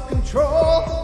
self-control.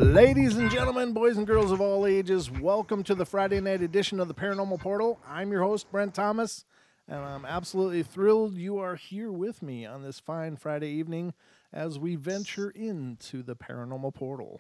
Ladies and gentlemen, boys and girls of all ages, welcome to the Friday night edition of the Paranormal Portal. I'm your host, Brent Thomas, and I'm absolutely thrilled you are here with me on this fine Friday evening as we venture into the Paranormal Portal.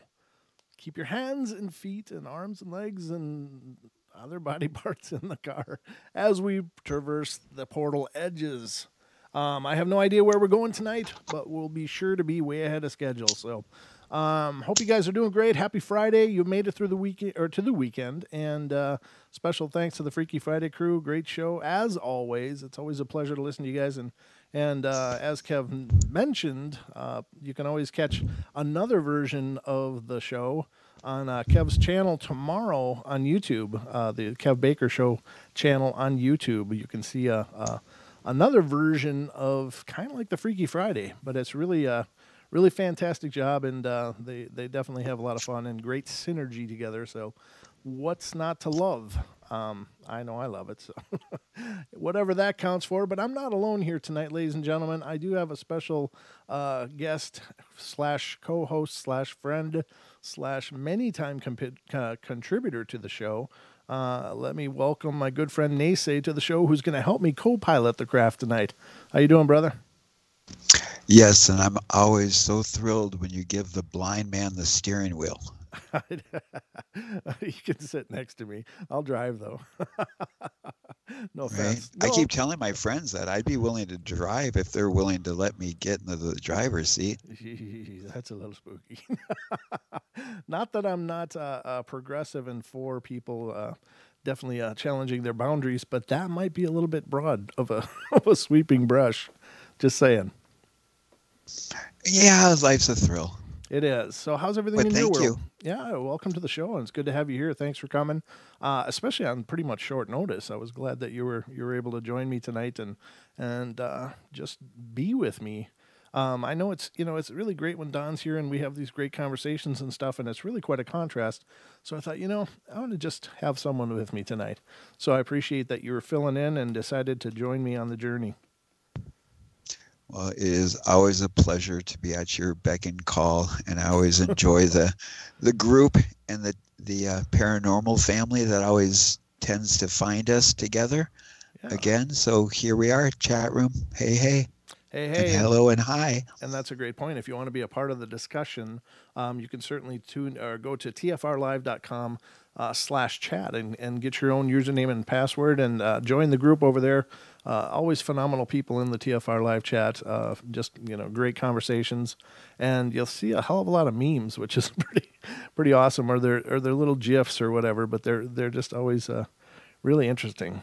Keep your hands and feet and arms and legs and other body parts in the car as we traverse the portal edges. I have no idea where we're going tonight, but we'll be sure to be way ahead of schedule, so... hope you guys are doing great. Happy Friday. You made it through the weekend or to the weekend. And special thanks to the Freaky Friday crew. Great show as always. It's always a pleasure to listen to you guys. And as Kev mentioned, you can always catch another version of the show on Kev's channel tomorrow on YouTube, the Kev Baker Show channel on YouTube. You can see another version of kind of like the Freaky Friday, but it's really really fantastic job, and they definitely have a lot of fun and great synergy together. So what's not to love? I know I love it, so whatever that counts for. But I'm not alone here tonight, ladies and gentlemen. I do have a special guest / co-host / friend / many-time contributor to the show. Let me welcome my good friend Nese to the show, who's going to help me co-pilot the craft tonight. How you doing, brother? Yes, and I'm always so thrilled when you give the blind man the steering wheel. You can sit next to me. I'll drive, though. No offense. Right? No. I keep telling my friends that I'd be willing to drive if they're willing to let me get into the driver's seat. That's a little spooky. Not that I'm not progressive and for people definitely challenging their boundaries, but that might be a little bit broad of a sweeping brush. Just saying. Yeah, life's a thrill. It is. So how's everything in your world? Thank you. Yeah, welcome to the show, and it's good to have you here. Thanks for coming, especially on pretty much short notice. I was glad that you were able to join me tonight and just be with me. I know it's really great when Don's here and we have these great conversations and stuff, and it's really quite a contrast. So I thought, I want to just have someone with me tonight. So I appreciate that you were filling in and decided to join me on the journey. Well, it is always a pleasure to be at your beck and call, and I always enjoy the group and the paranormal family that always tends to find us together again. So here we are, chat room. Hey, hey. Hey, hey. And hello and hi. And that's a great point. If you want to be a part of the discussion, you can certainly go to tfrlive.com /chat and get your own username and password and join the group over there. Always phenomenal people in the TFR live chat. Just great conversations, and you'll see a hell of a lot of memes, which is pretty awesome. Or they're little gifs or whatever, but they're just always really interesting.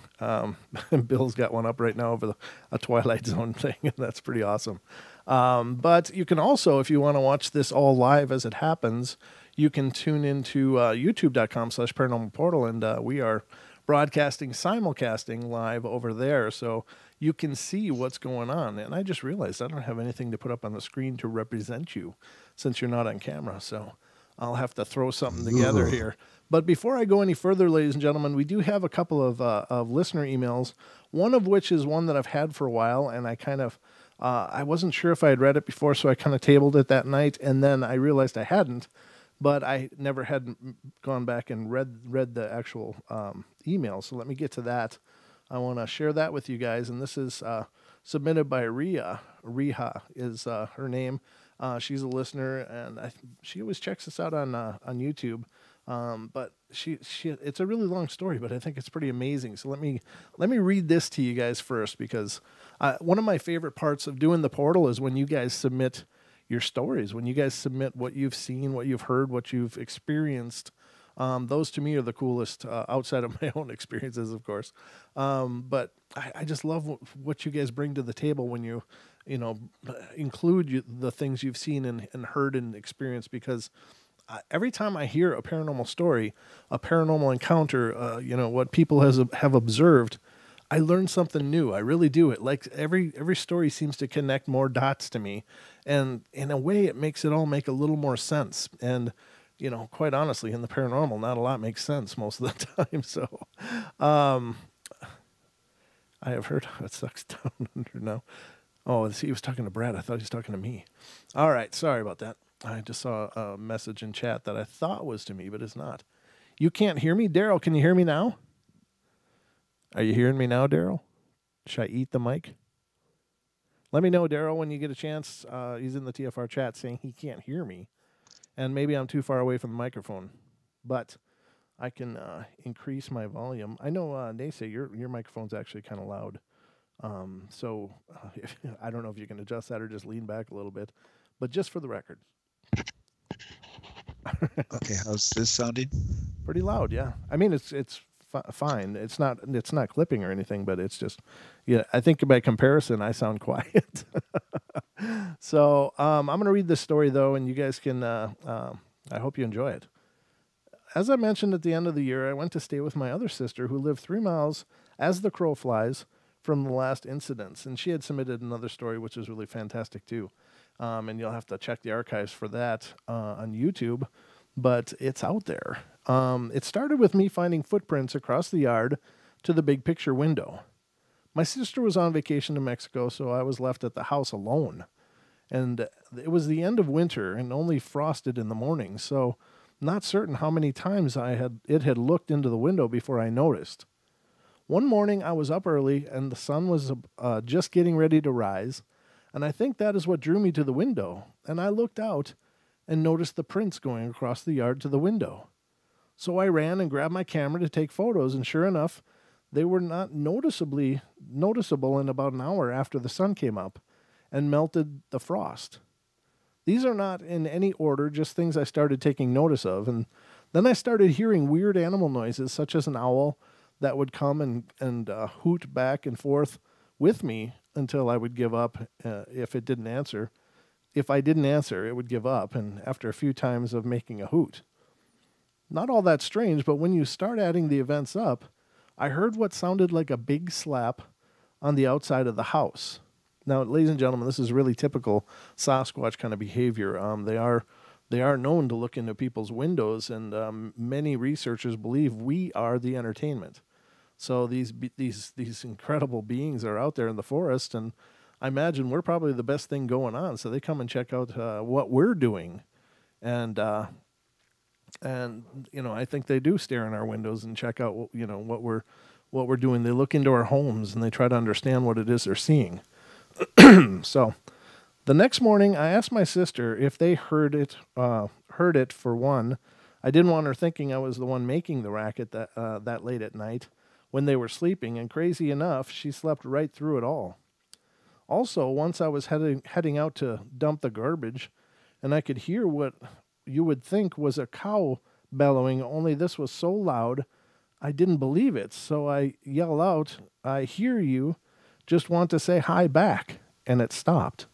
Bill's got one up right now over a Twilight Zone thing, and that's pretty awesome. But you can also, if you want to watch this all live as it happens, you can tune into youtube.com /paranormal portal, and we are broadcasting, simulcasting live over there, so you can see what's going on. And I just realized I don't have anything to put up on the screen to represent you since you're not on camera, so I'll have to throw something together here. But before I go any further, ladies and gentlemen, we do have a couple of listener emails, one of which is one that I've had for a while, and I kind of, I wasn't sure if I had read it before, so I kind of tabled it that night, and then I realized I hadn't, but I never had gone back and read the actual email, so let me get to that. I want to share that with you guys, and this is submitted by Rhea. Riha is her name. She's a listener, and she always checks us out on YouTube. But she it's a really long story, but I think it's pretty amazing. So let me read this to you guys first, because one of my favorite parts of doing the portal is when you guys submit your stories, when you guys submit what you've seen, what you've heard, what you've experienced. Those to me are the coolest, outside of my own experiences, of course. But I just love what you guys bring to the table when you include the things you've seen and heard and experienced, because every time I hear a paranormal story, a paranormal encounter, what people have observed, I learn something new. I really do. It like every story seems to connect more dots to me, and in a way, it makes it all make a little more sense. And quite honestly, in the paranormal, not a lot makes sense most of the time. So, I have heard how it sucks down under now. Oh, he was talking to Brad. I thought he was talking to me. All right, sorry about that. I just saw a message in chat that I thought was to me, but it's not. You can't hear me? Daryl, can you hear me now? Are you hearing me now, Daryl? Should I eat the mic? Let me know, Daryl, when you get a chance. He's in the TFR chat saying he can't hear me. And maybe I'm too far away from the microphone. But I can increase my volume. I know, Nese, your microphone's actually kind of loud. So I don't know if you can adjust that or just lean back a little bit. But just for the record. Okay, how's this sounding? Pretty loud, yeah. I mean, it's fine. It's not clipping or anything, but it's just, yeah. I think by comparison, I sound quiet. So I'm gonna read this story though, and you guys can. I hope you enjoy it. As I mentioned at the end of the year, I went to stay with my other sister, who lived 3 miles as the crow flies from the last incidents, and she had submitted another story, which is really fantastic too. And you'll have to check the archives for that on YouTube, but it's out there. It started with me finding footprints across the yard to the big picture window. My sister was on vacation to Mexico, so I was left at the house alone. And it was the end of winter and only frosted in the morning, so not certain how many times it had looked into the window before I noticed. One morning I was up early and the sun was just getting ready to rise, and I think that is what drew me to the window, and I looked out and noticed the prints going across the yard to the window. So I ran and grabbed my camera to take photos, and sure enough, they were not noticeable in about an hour after the sun came up and melted the frost. These are not in any order, just things I started taking notice of, and then I started hearing weird animal noises, such as an owl that would come and hoot back and forth with me until I would give up if it didn't answer. If I didn't answer, it would give up, and after a few times of making a hoot. Not all that strange, but when you start adding the events up, I heard what sounded like a big slap on the outside of the house. Now, ladies and gentlemen, this is really typical Sasquatch kind of behavior. They are known to look into people's windows, and many researchers believe we are the entertainment. So these incredible beings are out there in the forest, and I imagine we're probably the best thing going on. So they come and check out what we're doing, and I think they do stare in our windows and check out what we're doing. They look into our homes and they try to understand what it is they're seeing. So the next morning, I asked my sister if they heard it. For one, I didn't want her thinking I was the one making the racket that late at night when they were sleeping. And crazy enough, she slept right through it all. Also, once I was heading out to dump the garbage, and I could hear what you would think was a cow bellowing, only this was so loud, I didn't believe it. So I yell out, "I hear you, just want to say hi back," and it stopped.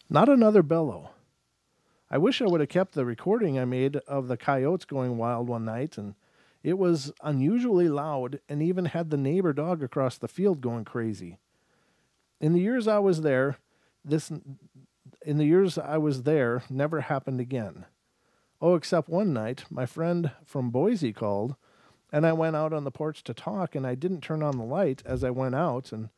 Not another bellow. I wish I would have kept the recording I made of the coyotes going wild one night, and it was unusually loud and even had the neighbor dog across the field going crazy. In the years I was there, never happened again. Oh, except one night, my friend from Boise called, and I went out on the porch to talk, and I didn't turn on the light as I went out, and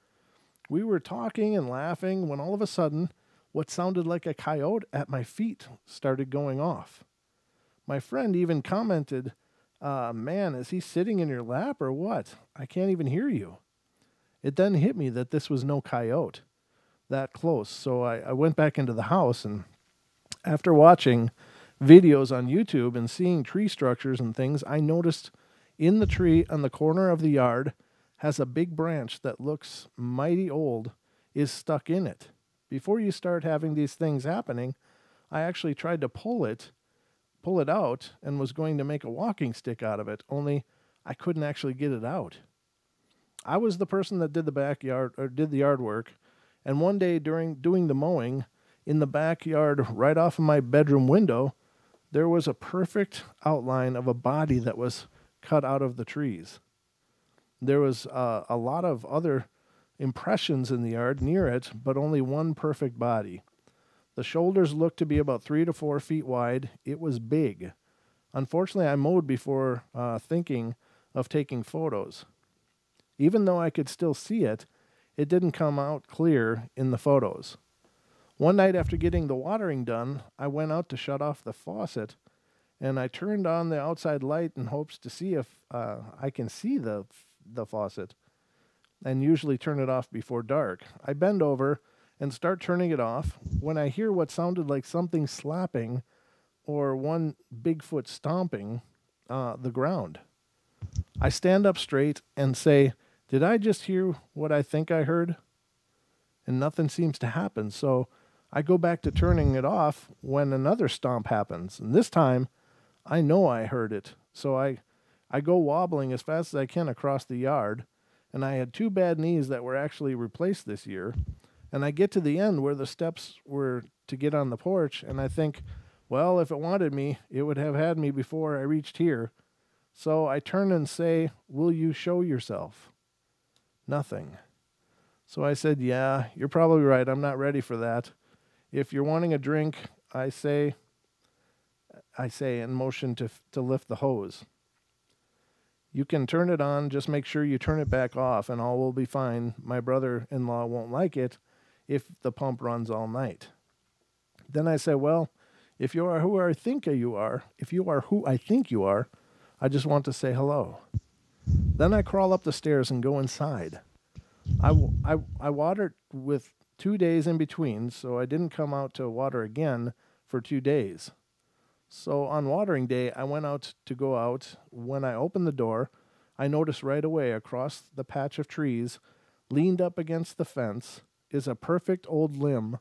we were talking and laughing when all of a sudden, what sounded like a coyote at my feet started going off. My friend even commented, "Man, is he sitting in your lap or what? I can't even hear you." It then hit me that this was no coyote that close. So I went back into the house, and after watching videos on YouTube and seeing tree structures and things, I noticed in the tree on the corner of the yard has a big branch that looks mighty old is stuck in it. Before you start having these things happening, I actually tried to pull it out, and was going to make a walking stick out of it, only I couldn't actually get it out. I was the person that did the backyard or did the yard work, and one day during doing the mowing in the backyard right off of my bedroom window, there was a perfect outline of a body that was cut out of the trees. There was a lot of other impressions in the yard near it, but only one perfect body. The shoulders looked to be about 3 to 4 feet wide. It was big. Unfortunately, I mowed before thinking of taking photos. Even though I could still see it, it didn't come out clear in the photos. One night after getting the watering done, I went out to shut off the faucet, and I turned on the outside light in hopes to see if I can see the faucet, and usually turn it off before dark. I bend over and start turning it off when I hear what sounded like something slapping or one big foot stomping the ground. I stand up straight and say, "Did I just hear what I think I heard?" And nothing seems to happen, so I go back to turning it off when another stomp happens. And this time, I know I heard it, so I go wobbling as fast as I can across the yard, and I had 2 bad knees that were actually replaced this year. And I get to the end where the steps were to get on the porch, and I think, well, if it wanted me, it would have had me before I reached here. So I turn and say, "Will you show yourself?" Nothing. So I said, "Yeah, you're probably right. I'm not ready for that. If you're wanting a drink," I say, and motion to lift the hose. "You can turn it on, just make sure you turn it back off, and all will be fine. My brother-in-law won't like it if the pump runs all night." Then I say, "Well, if you are who I think you are, I just want to say hello." Then I crawl up the stairs and go inside. I watered with 2 days in between, so I didn't come out to water again for 2 days. So on watering day, I went out to go out. When I opened the door, I noticed right away across the patch of trees, leaned up against the fence, is a perfect old limb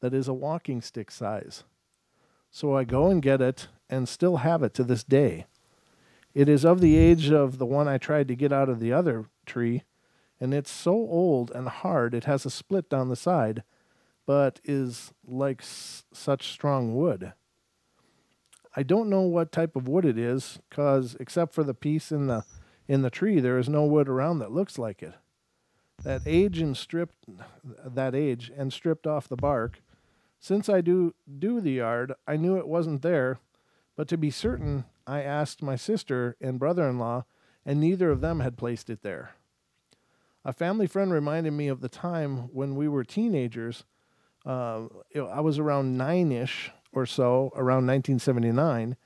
that is a walking stick size. So I go and get it and still have it to this day. It is of the age of the one I tried to get out of the other tree, and it's so old and hard it has a split down the side, but is like such strong wood. I don't know what type of wood it is, cause except for the piece in the tree, there is no wood around that looks like it. That age and stripped off the bark. Since I do the yard, I knew it wasn't there, but to be certain, I asked my sister and brother-in-law, and neither of them had placed it there. A family friend reminded me of the time when we were teenagers. I was around 9-ish or so, around 1979,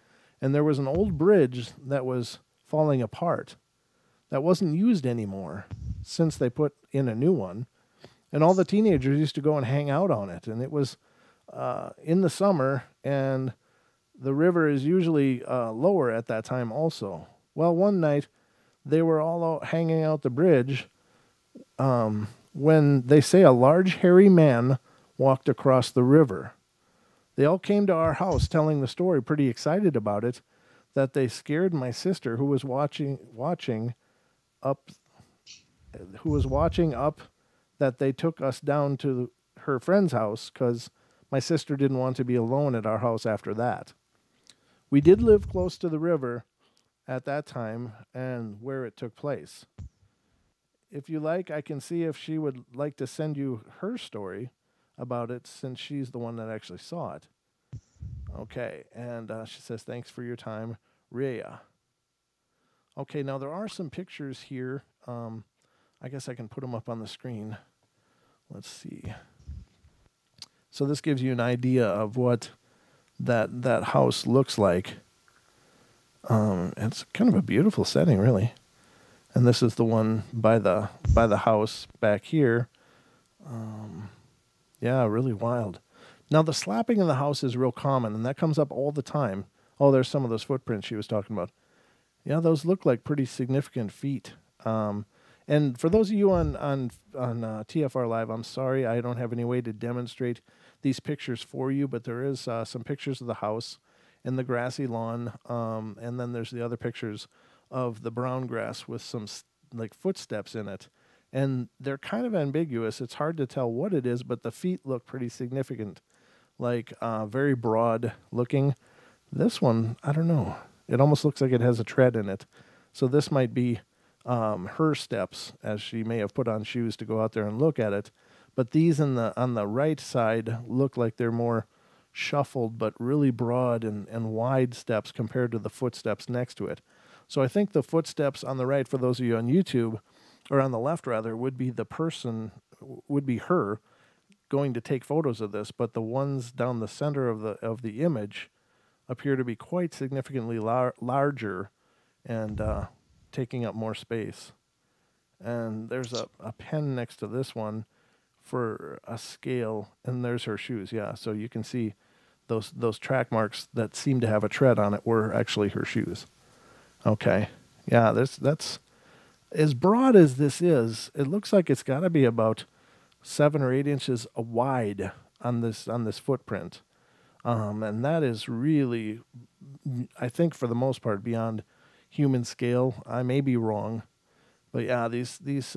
and there was an old bridge that was falling apart that wasn't used anymore since they put in a new one, and all the teenagers used to go and hang out on it, and it was in the summer, and the river is usually lower at that time also. Well, one night, they were all out hanging out the bridge when they say a large hairy man walked across the river. They all came to our house telling the story, pretty excited about it, that they scared my sister who was watching up, that they took us down to her friend's house because my sister didn't want to be alone at our house after that. We did live close to the river at that time and where it took place. If you like, I can see if she would like to send you her story about it, since she's the one that actually saw it. Okay, and she says, "Thanks for your time, Rhea." Okay, now there are some pictures here. I guess I can put them up on the screen. Let's see. So this gives you an idea of what that house looks like. It's kind of a beautiful setting, really. And this is the one by the house back here. Yeah, really wild. Now the slapping in the house is real common, and that comes up all the time. Oh, there's some of those footprints she was talking about. Yeah, those look like pretty significant feet. And for those of you on TFR Live, I'm sorry I don't have any way to demonstrate these pictures for you, but there is some pictures of the house and the grassy lawn, and then there's the other pictures of the brown grass with some like footsteps in it. And they're kind of ambiguous. It's hard to tell what it is, but the feet look pretty significant, like very broad looking. This one, I don't know. It almost looks like it has a tread in it. So this might be her steps, as she may have put on shoes to go out there and look at it. But these on the right side look like they're more shuffled, but really broad and wide steps compared to the footsteps next to it. So I think the footsteps on the right, for those of you on YouTube, or on the left rather, would be the person, would be her going to take photos of this. But the ones down the center of the image appear to be quite significantly larger and taking up more space. And there's a pen next to this one for a scale, and there's her shoes. Yeah, so you can see those track marks that seem to have a tread on it were actually her shoes. Okay, yeah, that's as broad as this is. It looks like it's got to be about 7 or 8 inches wide on this footprint. And that is really, I think for the most part, beyond human scale. I may be wrong, but yeah, these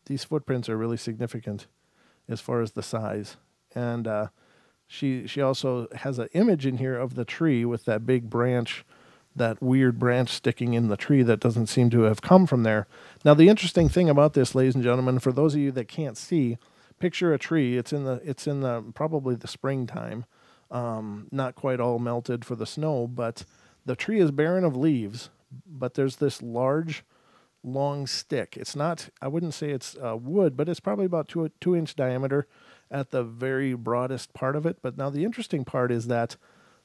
footprints are really significant as far as the size. And she also has an image in here of the tree with that big branch, that weird branch sticking in the tree that doesn't seem to have come from there. Now, the interesting thing about this, ladies and gentlemen, for those of you that can't see, picture a tree. It's in the probably the springtime. Not quite all melted for the snow, but the tree is barren of leaves, but there's this large, long stick. It's not, I wouldn't say it's wood, but it's probably about 2-inch diameter at the very broadest part of it. But now the interesting part is that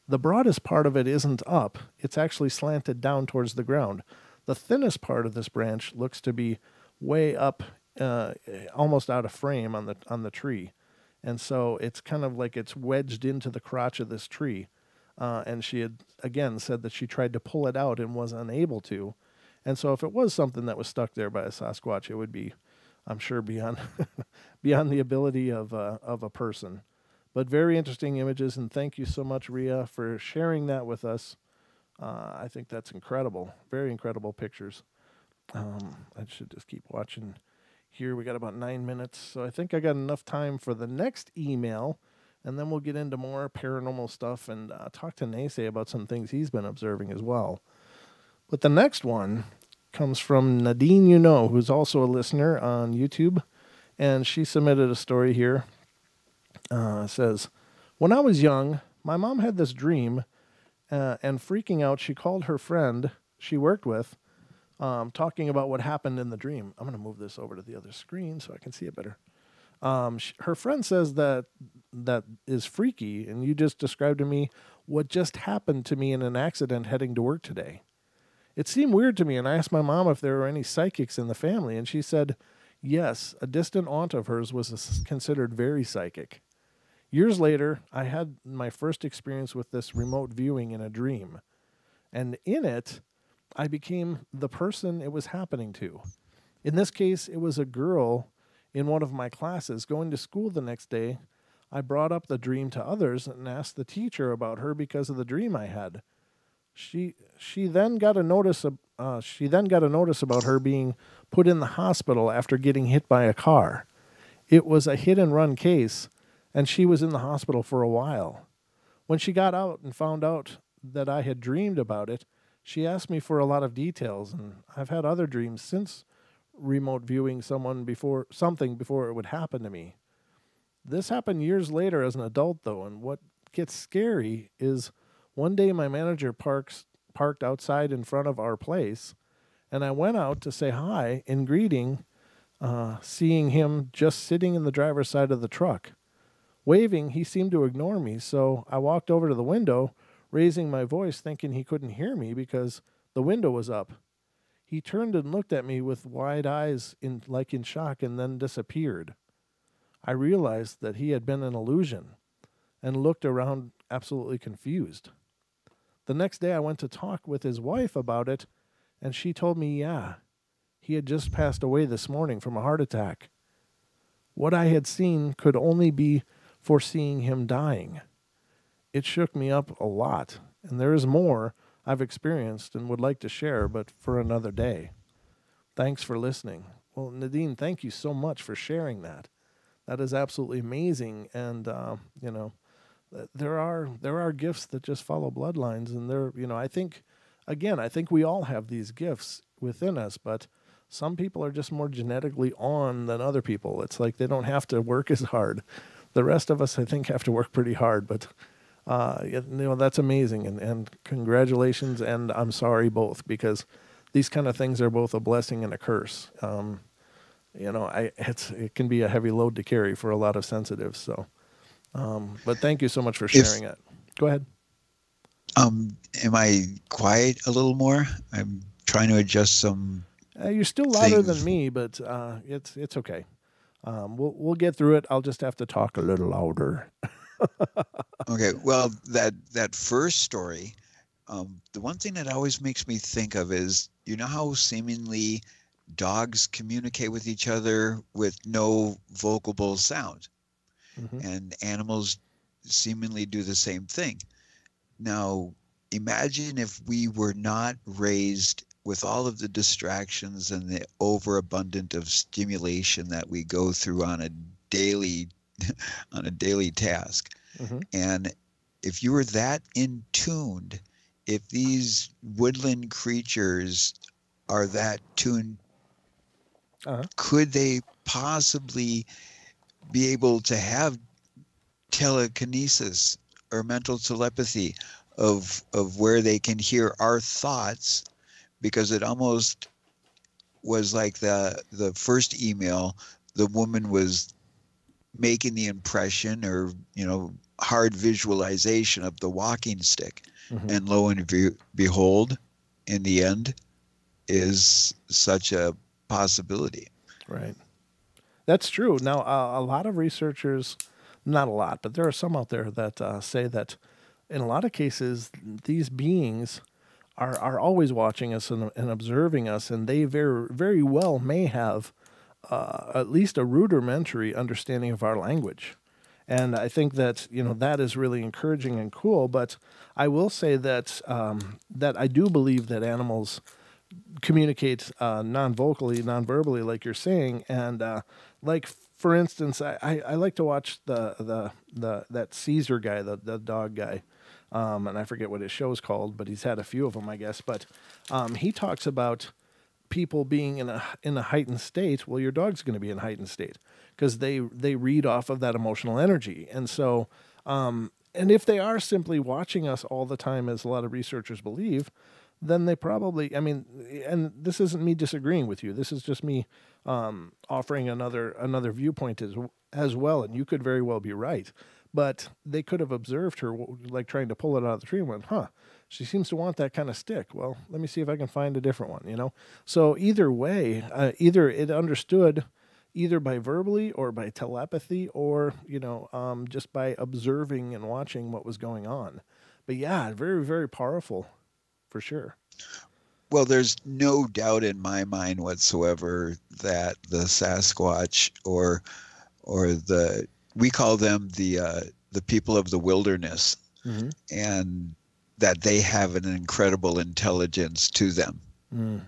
the broadest part of it isn't up. It's actually slanted down towards the ground. The thinnest part of this branch looks to be way up, almost out of frame on the tree. And so it's kind of like it's wedged into the crotch of this tree. And she had, again, said that she tried to pull it out and was unable to. And so if it was something that was stuck there by a Sasquatch, it would be, I'm sure, beyond beyond the ability of a person. But very interesting images, and thank you so much, Rhea, for sharing that with us. I think that's incredible. Very incredible pictures. I should just keep watching here. We got about 9 minutes, so I think I got enough time for the next email, and then we'll get into more paranormal stuff and talk to Nese about some things he's been observing as well. But the next one comes from Nadine, who's also a listener on YouTube, and she submitted a story here. It says, when I was young, my mom had this dream, and freaking out, she called her friend she worked with, talking about what happened in the dream. I'm going to move this over to the other screen so I can see it better. Her friend says that is freaky, and you just described to me what just happened to me in an accident heading to work today. It seemed weird to me, and I asked my mom if there were any psychics in the family, and she said, yes, a distant aunt of hers was considered very psychic. Years later, I had my first experience with this remote viewing in a dream, and in it, I became the person it was happening to. In this case, it was a girl in one of my classes. Going to school the next day, I brought up the dream to others and asked the teacher about her because of the dream I had. She then got a notice about her being put in the hospital after getting hit by a car. It was a hit and run case, and she was in the hospital for a while. When she got out and found out that I had dreamed about it, she asked me for a lot of details, and I've had other dreams since remote viewing something before it would happen to me. This happened years later as an adult, though, and what gets scary is one day my manager parked outside in front of our place, and I went out to say hi in greeting, seeing him just sitting in the driver's side of the truck. Waving, he seemed to ignore me, so I walked over to the window, raising my voice, thinking he couldn't hear me because the window was up. He turned and looked at me with wide eyes in shock and then disappeared. I realized that he had been an illusion and looked around absolutely confused. The next day I went to talk with his wife about it, and she told me, yeah, he had just passed away this morning from a heart attack. What I had seen could only be foreseeing him dying. It shook me up a lot, and there is more I've experienced and would like to share, but for another day. Thanks for listening. Well, Nadine, thank you so much for sharing that. That is absolutely amazing, and there are gifts that just follow bloodlines, and I think we all have these gifts within us, but some people are just more genetically on than other people. It's like they don't have to work as hard. The rest of us, I think, have to work pretty hard, but that's amazing, and congratulations, and I'm sorry both, because these kind of things are both a blessing and a curse. It can be a heavy load to carry for a lot of sensitives. So, but thank you so much for sharing it. Go ahead. Am I quiet a little more? I'm trying to adjust some. You're still louder than me, but it's okay. We'll get through it. I'll just have to talk a little louder. Okay. Well, that first story, the one thing that always makes me think of is, you know how seemingly dogs communicate with each other with no vocable sound, and animals seemingly do the same thing. Now, imagine if we were not raised with all of the distractions and the overabundant of stimulation that we go through on a daily task. And if you were that in tuned, if these woodland creatures are that tuned, could they possibly be able to have telekinesis or mental telepathy of where they can hear our thoughts? Because it almost was like the first email, the woman was making the impression or hard visualization of the walking stick, and lo and behold, in the end, is such a possibility. Right. That's true. Now, a lot of researchers, not a lot, but there are some out there that say that in a lot of cases, these beings are always watching us and observing us, and they very, very well may have at least a rudimentary understanding of our language. And I think that, that is really encouraging and cool. But I will say that that I do believe that animals communicate non-vocally, non-verbally, like you're saying. And like, for instance, I like to watch that Caesar guy, the dog guy. And I forget what his show's called, but he's had a few of them, I guess. But he talks about people being in a heightened state. Well, your dog's going to be in a heightened state because they read off of that emotional energy. And so, and if they are simply watching us all the time, as a lot of researchers believe, then they probably, and this isn't me disagreeing with you. This is just me offering another viewpoint as well. And you could very well be right. But they could have observed her, like trying to pull it out of the tree and went, she seems to want that kind of stick. Well, let me see if I can find a different one, So either way, either it understood either by verbally or by telepathy or, just by observing and watching what was going on. But yeah, very, very powerful for sure. Well, there's no doubt in my mind whatsoever that the Sasquatch or we call them the people of the wilderness, and that they have an incredible intelligence to them.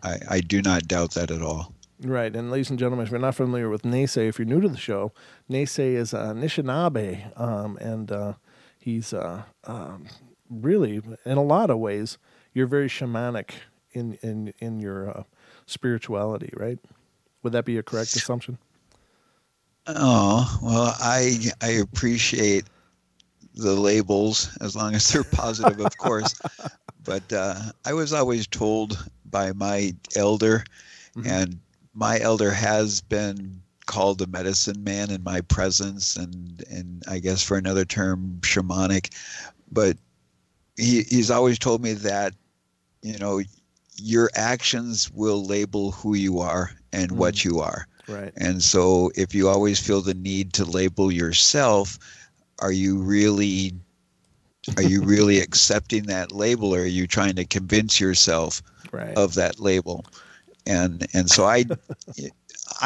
I do not doubt that at all. Right. And ladies and gentlemen, if you're not familiar with Nese, if you're new to the show, Nese is Anishinaabe, and he's really, in a lot of ways, you're very shamanic in your spirituality, right? Would that be a correct assumption? Oh, well, I appreciate the labels as long as they're positive, of course. But I was always told by my elder, and my elder has been called a medicine man in my presence, and I guess for another term, shamanic. But he's always told me that, your actions will label who you are and what you are. Right. And so if you always feel the need to label yourself, are you really accepting that label, or are you trying to convince yourself Right. of that label? And so I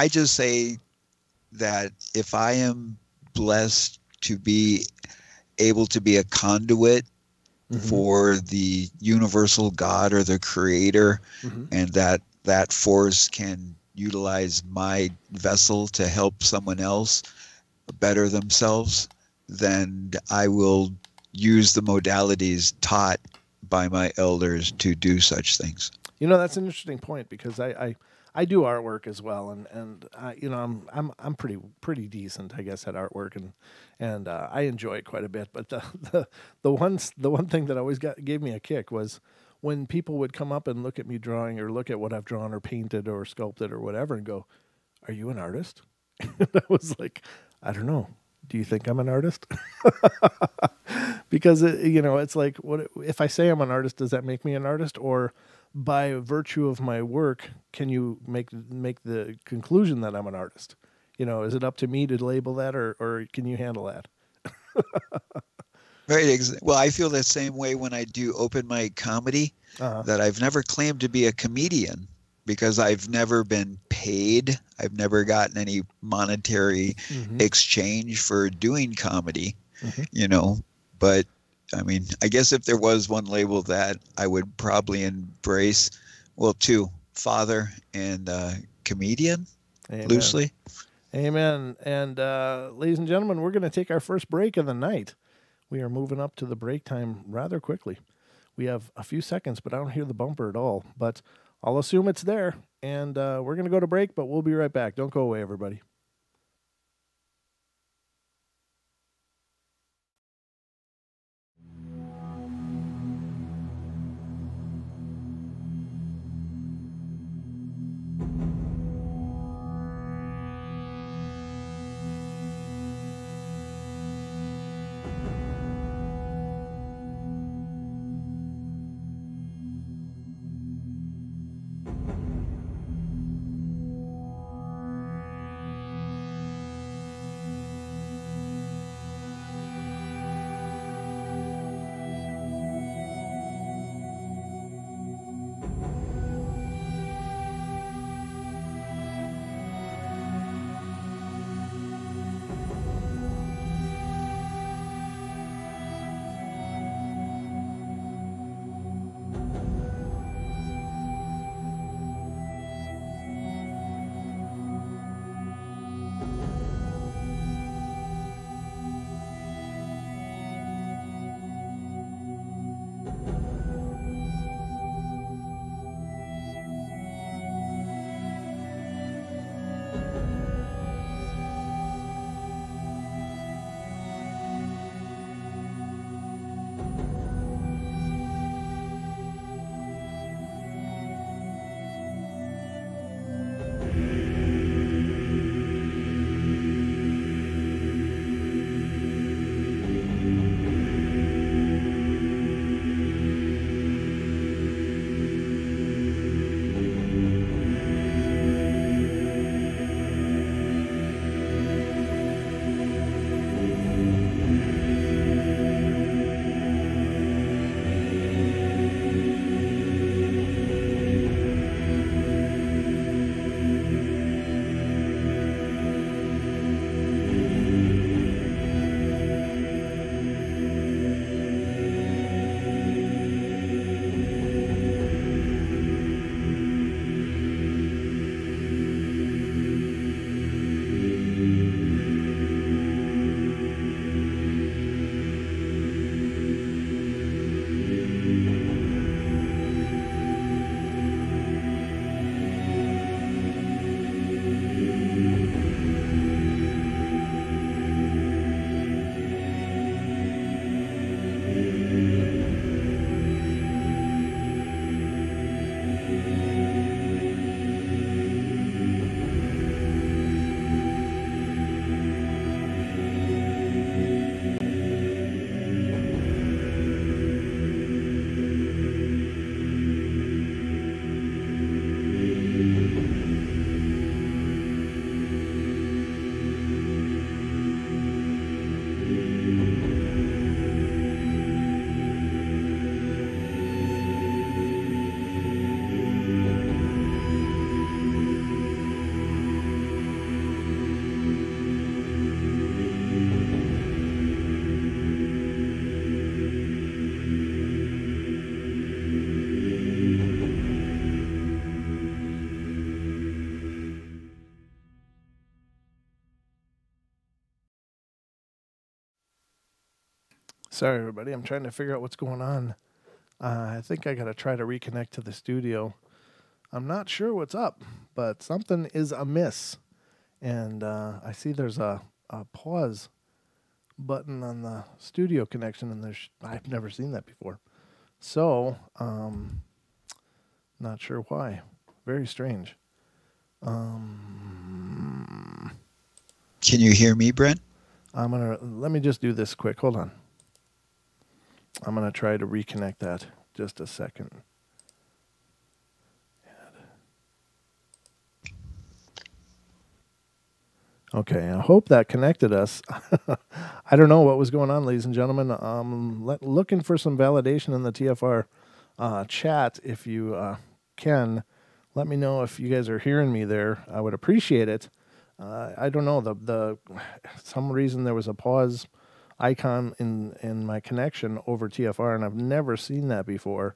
just say that if I am blessed to be able to be a conduit for the universal God or the creator, and that force can utilize my vessel to help someone else better themselves, then I will use the modalities taught by my elders to do such things. You know, that's an interesting point, because I do artwork as well, and you know, I'm pretty decent, I guess, at artwork, and I enjoy it quite a bit. But the one thing that always gave me a kick was when people would come up and look at me drawing, or look at what I've drawn or painted or sculpted or whatever, and go, "Are you an artist?" And I was like, "I don't know. Do you think I'm an artist?" Because you know, it's like, what if I say I'm an artist? Does that make me an artist? Or by virtue of my work, can you make the conclusion that I'm an artist? You know, is it up to me to label that, or can you handle that? Right. Well, I feel the same way when I do open mic comedy, that I've never claimed to be a comedian because I've never been paid. I've never gotten any monetary exchange for doing comedy, you know. But I mean, I guess if there was one label that I would probably embrace, well, two, father and comedian, Amen. loosely. Amen. And ladies and gentlemen, we're going to take our first break of the night. We are moving up to the break time rather quickly. We have a few seconds, but I don't hear the bumper at all. But I'll assume it's there. And we're going to go to break, but we'll be right back. Don't go away, everybody. Sorry, everybody. I'm trying to figure out what's going on. I think I got to try to reconnect to the studio. I'm not sure what's up, but something is amiss. And I see there's a pause button on the studio connection, and I've never seen that before. So, not sure why. Very strange. Can you hear me, Brent? Let me just do this quick. Hold on. I'm gonna try to reconnect that. Just a second. Okay, I hope that connected us. I don't know what was going on, ladies and gentlemen. Looking for some validation in the TFR chat. If you can, let me know if you guys are hearing me there. I would appreciate it. I don't know, the some reason there was a pause icon in my connection over TFR, and I've never seen that before.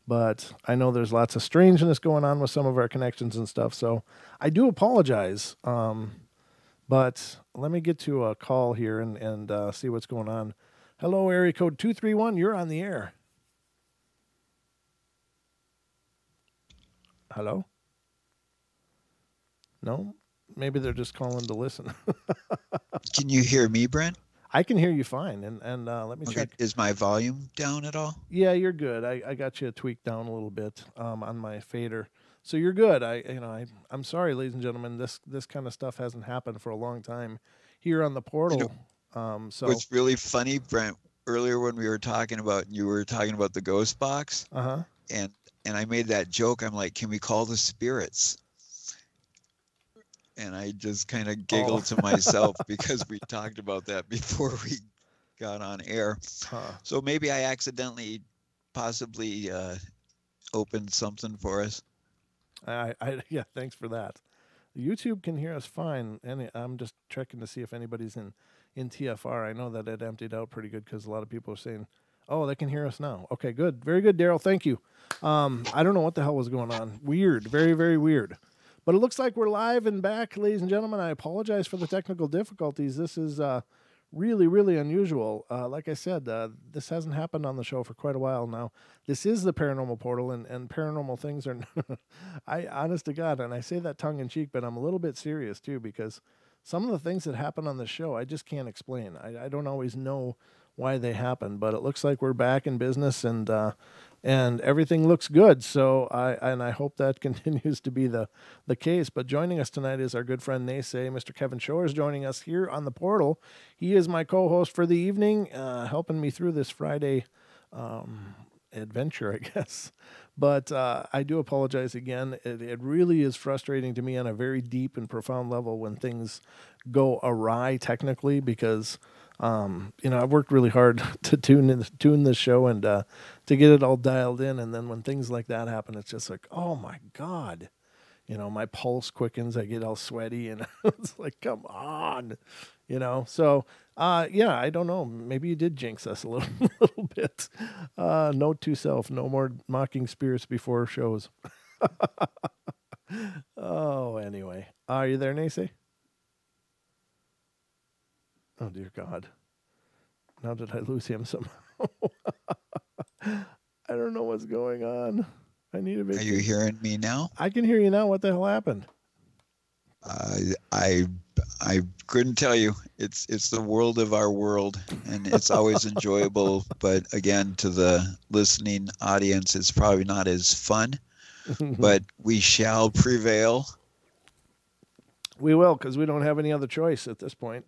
But I know there's lots of strangeness going on with some of our connections and stuff, so I do apologize. But let me get to a call here and see what's going on. Hello, area code 231. You're on the air. Hello? No? Maybe they're just calling to listen. Can you hear me, Brent? I can hear you fine. And let me check. Is my volume down at all? Yeah, you're good. I got you tweaked down a little bit on my fader. So you're good. I'm sorry, ladies and gentlemen. This kind of stuff hasn't happened for a long time here on the portal. So what's really funny, Brent, earlier when you were talking about the ghost box, and I made that joke. I'm like, can we call the spirits? And I just kind of giggled to myself because we talked about that before we got on air. So maybe I accidentally possibly opened something for us. Yeah, thanks for that. YouTube can hear us fine, and I'm just checking to see if anybody's in TFR. I know that it emptied out pretty good because a lot of people are saying, "Oh, they can hear us now." Okay, good, very good, Daryl. Thank you. I don't know what the hell was going on. Weird, very, very weird. But it looks like we're live and back, ladies and gentlemen. I apologize for the technical difficulties. This is really, really unusual. Like I said, this hasn't happened on the show for quite a while now. This is the Paranormal Portal, and paranormal things are, honest to God, and I say that tongue-in-cheek, but I'm a little bit serious, too, because some of the things that happen on the show, I just can't explain. I don't always know why they happen, but it looks like we're back in business, and everything looks good. So I hope that continues to be the case. But joining us tonight is our good friend Nese. Mr. Kevin Shore is joining us here on the portal. He is my co-host for the evening, helping me through this Friday adventure, I guess. But I do apologize again. It really is frustrating to me on a very deep and profound level when things go awry technically, because I've worked really hard to tune this show and to get it all dialed in, and then when things like that happen, it's just like, oh my God, my pulse quickens, I get all sweaty, and it's like, come on, So I don't know. Maybe you did jinx us a little bit. Note to self: no more mocking spirits before shows. Oh, anyway, are you there, Nese? Oh, dear God. Now did I lose him somehow? I don't know what's going on. I need a vacation. Are you hearing me now? I can hear you now. What the hell happened? I couldn't tell you. It's the world of our world, and it's always enjoyable. But again, to the listening audience, it's probably not as fun. But we shall prevail. We will, because we don't have any other choice at this point.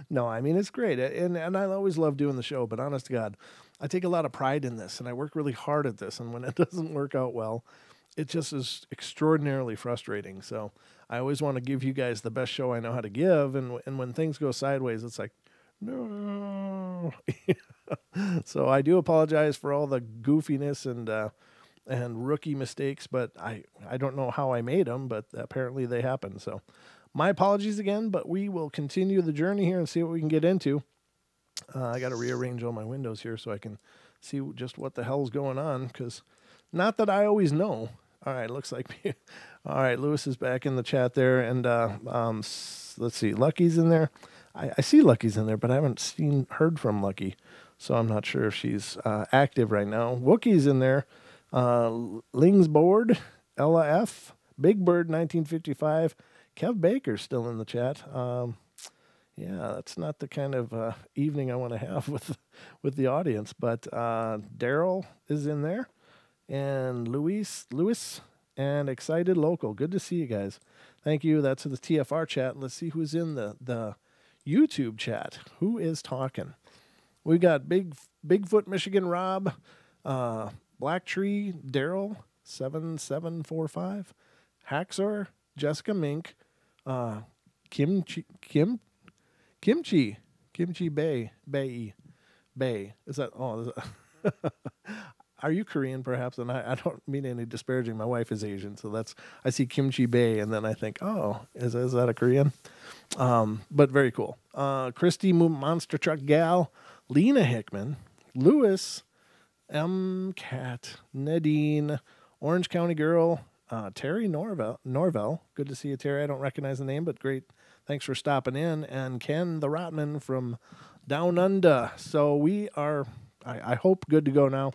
No, I mean, it's great. And I always love doing the show, but honest to God, I take a lot of pride in this, and I work really hard at this. And when it doesn't work out well, it just is extraordinarily frustrating. So I always want to give you guys the best show I know how to give. And when things go sideways, it's like, no. So I do apologize for all the goofiness and rookie mistakes, but I don't know how I made them, but apparently they happen. So my apologies again, but we will continue the journey here and see what we can get into. I got to rearrange all my windows here so I can see just what the hell's going on, because not that I always know. All right, looks like me. All right, Lewis is back in the chat there, and let's see, Lucky's in there. I see Lucky's in there, but I haven't heard from Lucky, so I'm not sure if she's active right now. Wookie's in there. Ling's Board, Ella F, Big Bird 1955, Kev Baker's still in the chat. Yeah, that's not the kind of evening I want to have with the audience. But Daryl is in there, and Lewis, and Excited Local. Good to see you guys. Thank you. That's the TFR chat. Let's see who's in the YouTube chat. Who is talking? We got Bigfoot Michigan Rob, Black Tree Daryl 7745, Haxor, Jessica Mink, Kimchi Bay. Is that? Oh, is that are you Korean perhaps? And I don't mean any disparaging. My wife is Asian, so that's I see Kimchi Bay, and then I think, oh, is that a Korean? But very cool. Christy Monster Truck Gal, Lena Hickman, Lewis, M Cat, Nadine, Orange County Girl, Terry Norvell. Good to see you, Terry. I don't recognize the name, but great. Thanks for stopping in. And Ken the Rotman from Down Under. So we are, I hope, good to go now.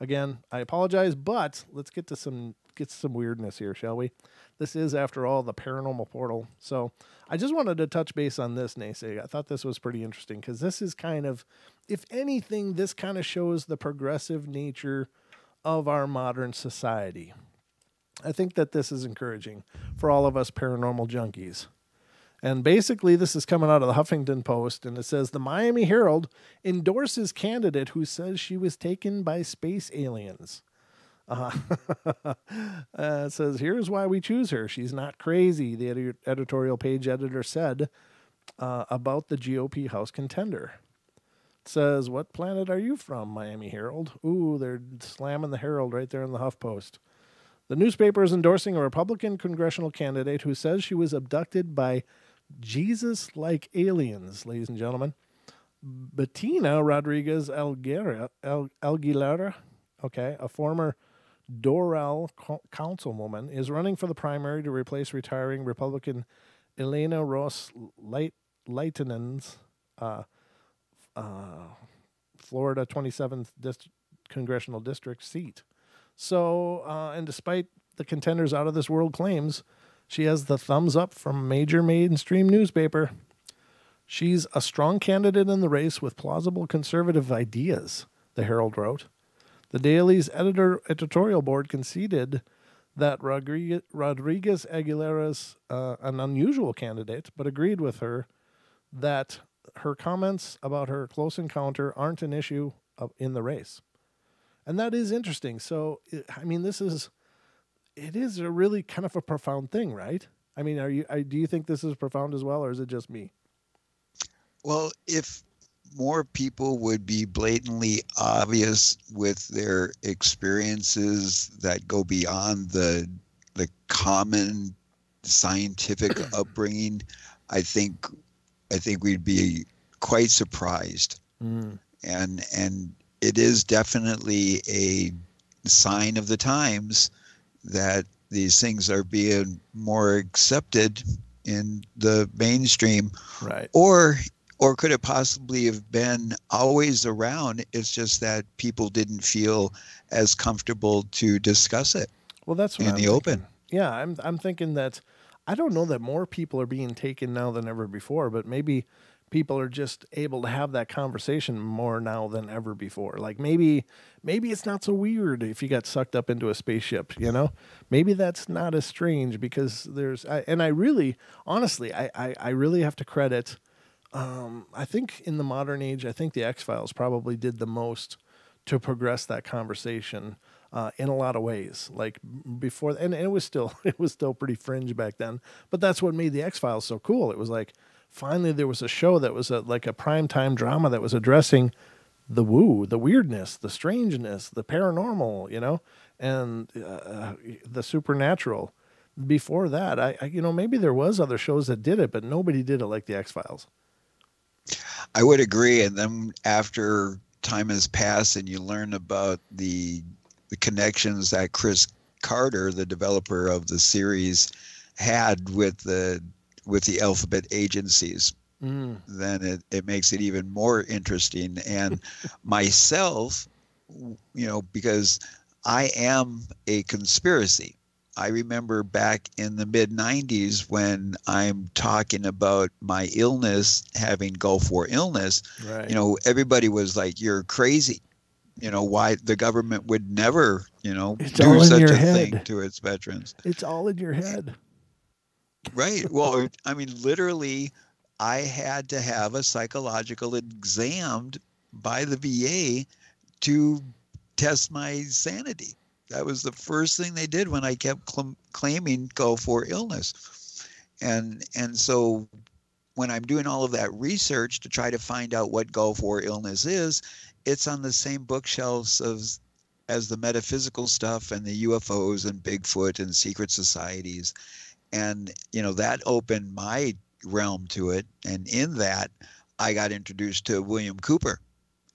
Again, I apologize, but let's get to some weirdness here, shall we? This is, after all, the Paranormal Portal. So I just wanted to touch base on this, Nese. I thought this was pretty interesting because this is kind of, if anything, this kind of shows the progressive nature of our modern society. I think that this is encouraging for all of us paranormal junkies. And basically, this is coming out of the Huffington Post, and it says, the Miami Herald endorses candidate who says she was taken by space aliens. It says, here's why we choose her. She's not crazy, the editorial page editor said about the GOP House contender. It says, what planet are you from, Miami Herald? Ooh, they're slamming the Herald right there in the HuffPost. The newspaper is endorsing a Republican congressional candidate who says she was abducted by Jesus-like aliens, ladies and gentlemen. Bettina Rodriguez Aguilera, okay, a former Doral councilwoman, is running for the primary to replace retiring Republican Elena Ross Lightenen's Florida 27th congressional district seat. So, and despite the contender's out-of-this-world claims, she has the thumbs up from a major mainstream newspaper. She's a strong candidate in the race with plausible conservative ideas, the Herald wrote. The Daily's editorial board conceded that Rodriguez Aguilera's an unusual candidate, but agreed with her that her comments about her close encounter aren't an issue in the race. And that is interesting. So, I mean, it is a really kind of a profound thing, right? I mean, do you think this is profound as well, or is it just me? Well, if more people would be blatantly obvious with their experiences that go beyond the common scientific upbringing, I think we'd be quite surprised. And it is definitely a sign of the times that these things are being more accepted in the mainstream. Right. Or could it possibly have been always around? It's just that people didn't feel as comfortable to discuss it. Well, that's what in the open. Yeah, I'm thinking that I don't know that more people are being taken now than ever before, but maybe people are just able to have that conversation more now than ever before. Like maybe it's not so weird if you got sucked up into a spaceship, you know? Maybe that's not as strange because I really have to credit, I think in the modern age, I think the X-Files probably did the most to progress that conversation in a lot of ways. Like before, and it was still pretty fringe back then, but that's what made the X-Files so cool. It was like, finally, there was a show that was like a primetime drama that was addressing the woo, the weirdness, the strangeness, the paranormal, you know, and the supernatural. Before that, maybe there was other shows that did it, but nobody did it like the X-Files. I would agree. And then after time has passed and you learn about the connections that Chris Carter, the developer of the series, had with the alphabet agencies, then it makes it even more interesting. And myself, because I am a conspiracy. I remember back in the mid 90s when I'm talking about my illness, having Gulf War illness, Right. Everybody was like, you're crazy. Why the government would never, It's all do in such your a thing head. to its veterans. It's all in your head. Right. Well, I mean, literally, I had to have a psychological exam by the VA to test my sanity. That was the first thing they did when I kept claiming Gulf War illness. And so when I'm doing all of that research to try to find out what Gulf War illness is, it's on the same bookshelves as the metaphysical stuff and the UFOs and Bigfoot and secret societies. And, that opened my realm to it. And in that, I got introduced to William Cooper.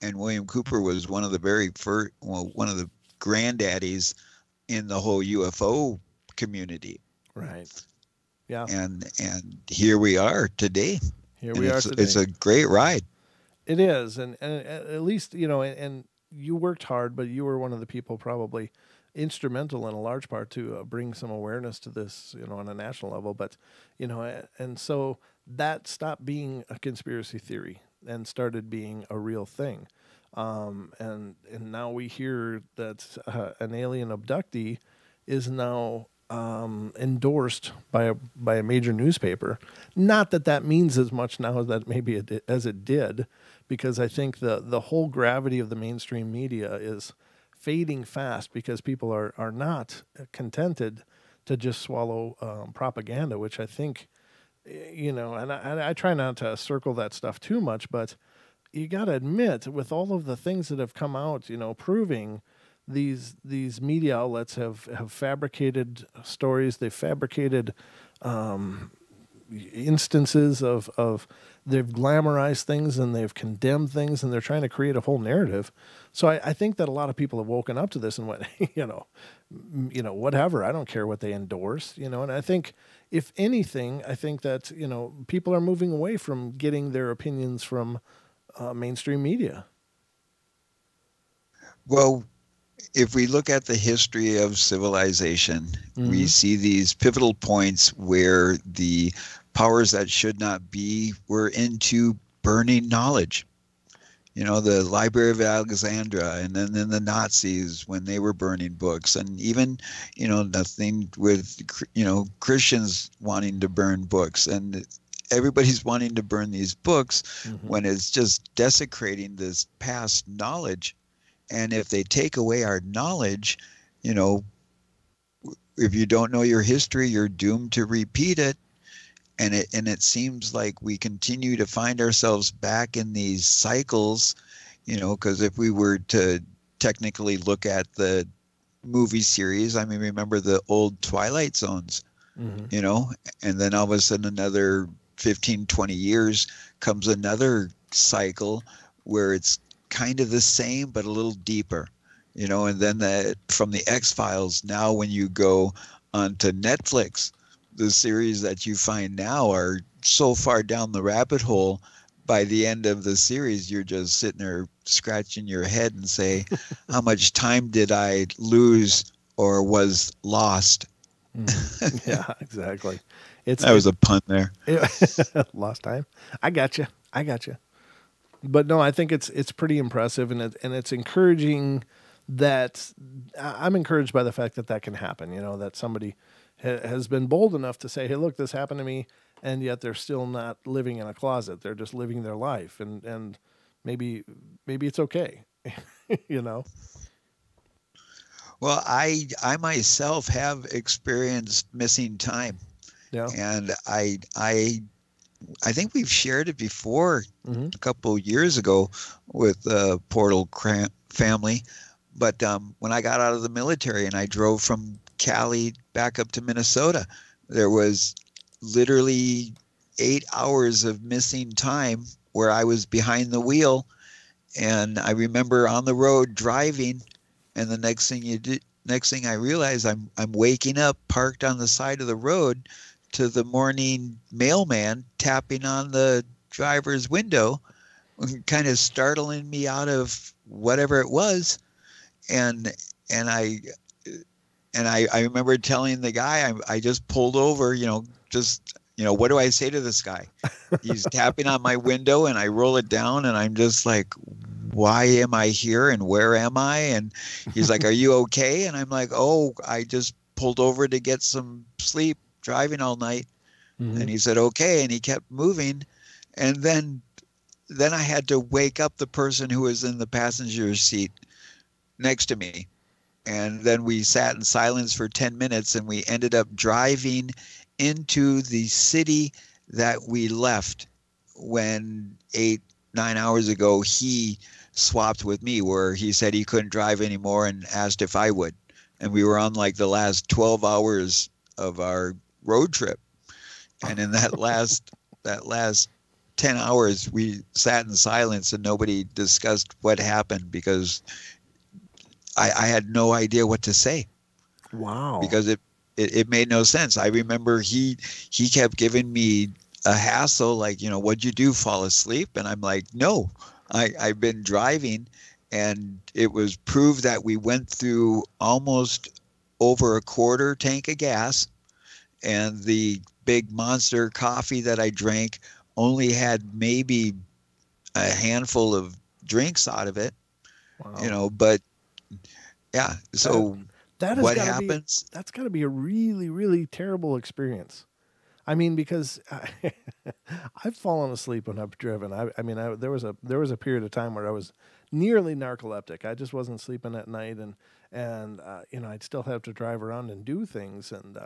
And William Cooper was one of the very first, one of the granddaddies in the whole UFO community. Right. Yeah. And here we are today. Here we are today. It's a great ride. It is. And at least, and you worked hard, but you were one of the people probably instrumental in a large part to bring some awareness to this, on a national level. But, and so that stopped being a conspiracy theory and started being a real thing. And now we hear that an alien abductee is now endorsed by a major newspaper. Not that means as much now as that maybe as it did, because I think the whole gravity of the mainstream media is fading fast because people are not contented to just swallow propaganda, which I think, and I try not to circle that stuff too much, but you got to admit, with all of the things that have come out, proving these media outlets have fabricated stories, they've fabricated instances of they've glamorized things and they've condemned things and they're trying to create a whole narrative. So I think that a lot of people have woken up to this and went, whatever, I don't care what they endorse, and I think if anything, I think that, people are moving away from getting their opinions from mainstream media. Well, if we look at the history of civilization, we see these pivotal points where the powers that should not be were into burning knowledge. The Library of Alexandria, and then the Nazis when they were burning books, and even, nothing with, Christians wanting to burn books, and everybody's wanting to burn these books when it's just desecrating this past knowledge. And if they take away our knowledge, if you don't know your history, you're doomed to repeat it. And it seems like we continue to find ourselves back in these cycles, because if we were to technically look at the movie series, I mean, remember the old Twilight Zones, and then all of a sudden another 15, 20 years comes another cycle where it's kind of the same but a little deeper, and then from the X-Files, now when you go onto Netflix, the series that you find now are so far down the rabbit hole, by the end of the series you're just sitting there scratching your head and say, how much time did I lose or was lost? Yeah, exactly. That was a pun there. Lost time. I got you. But no, I think it's pretty impressive, and it's encouraging. That I'm encouraged by the fact that can happen. That somebody has been bold enough to say, "Hey, look, this happened to me," and yet they're still not living in a closet. They're just living their life, and maybe it's okay. Well, I myself have experienced missing time. Yeah. And I think we've shared it before a couple of years ago with the Portal family. But when I got out of the military and I drove from Cali back up to Minnesota, there was literally 8 hours of missing time where I was behind the wheel. And I remember on the road driving, and the next thing I realized, I'm waking up parked on the side of the road to the morning mailman tapping on the driver's window, kind of startling me out of whatever it was. And I remember telling the guy, I just pulled over, what do I say to this guy? He's tapping on my window, and I roll it down, and I'm just like, why am I here and where am I? And he's like, are you okay? And I'm like, oh, I just pulled over to get some sleep driving all night. Mm-hmm. And he said, okay. And he kept moving. And then I had to wake up the person who was in the passenger seat next to me. And then we sat in silence for 10 minutes, and we ended up driving into the city that we left when 8-9 hours ago he swapped with me, where he said he couldn't drive anymore and asked if I would. And we were on like the last 12 hours of our road trip. And in that last 10 hours, we sat in silence and nobody discussed what happened, because I had no idea what to say. Wow. Because it made no sense. I remember he kept giving me a hassle, like, what'd you do, fall asleep? And I'm like, no, I've been driving. And it was proved that we went through almost over a quarter tank of gas, and the big Monster coffee that I drank only had maybe a handful of drinks out of it. Wow. But yeah, so that what happens? That's got to be a really, really terrible experience. I mean, because I've fallen asleep when I've driven. There was a period of time where I was nearly narcoleptic. I just wasn't sleeping at night, and I'd still have to drive around and do things. And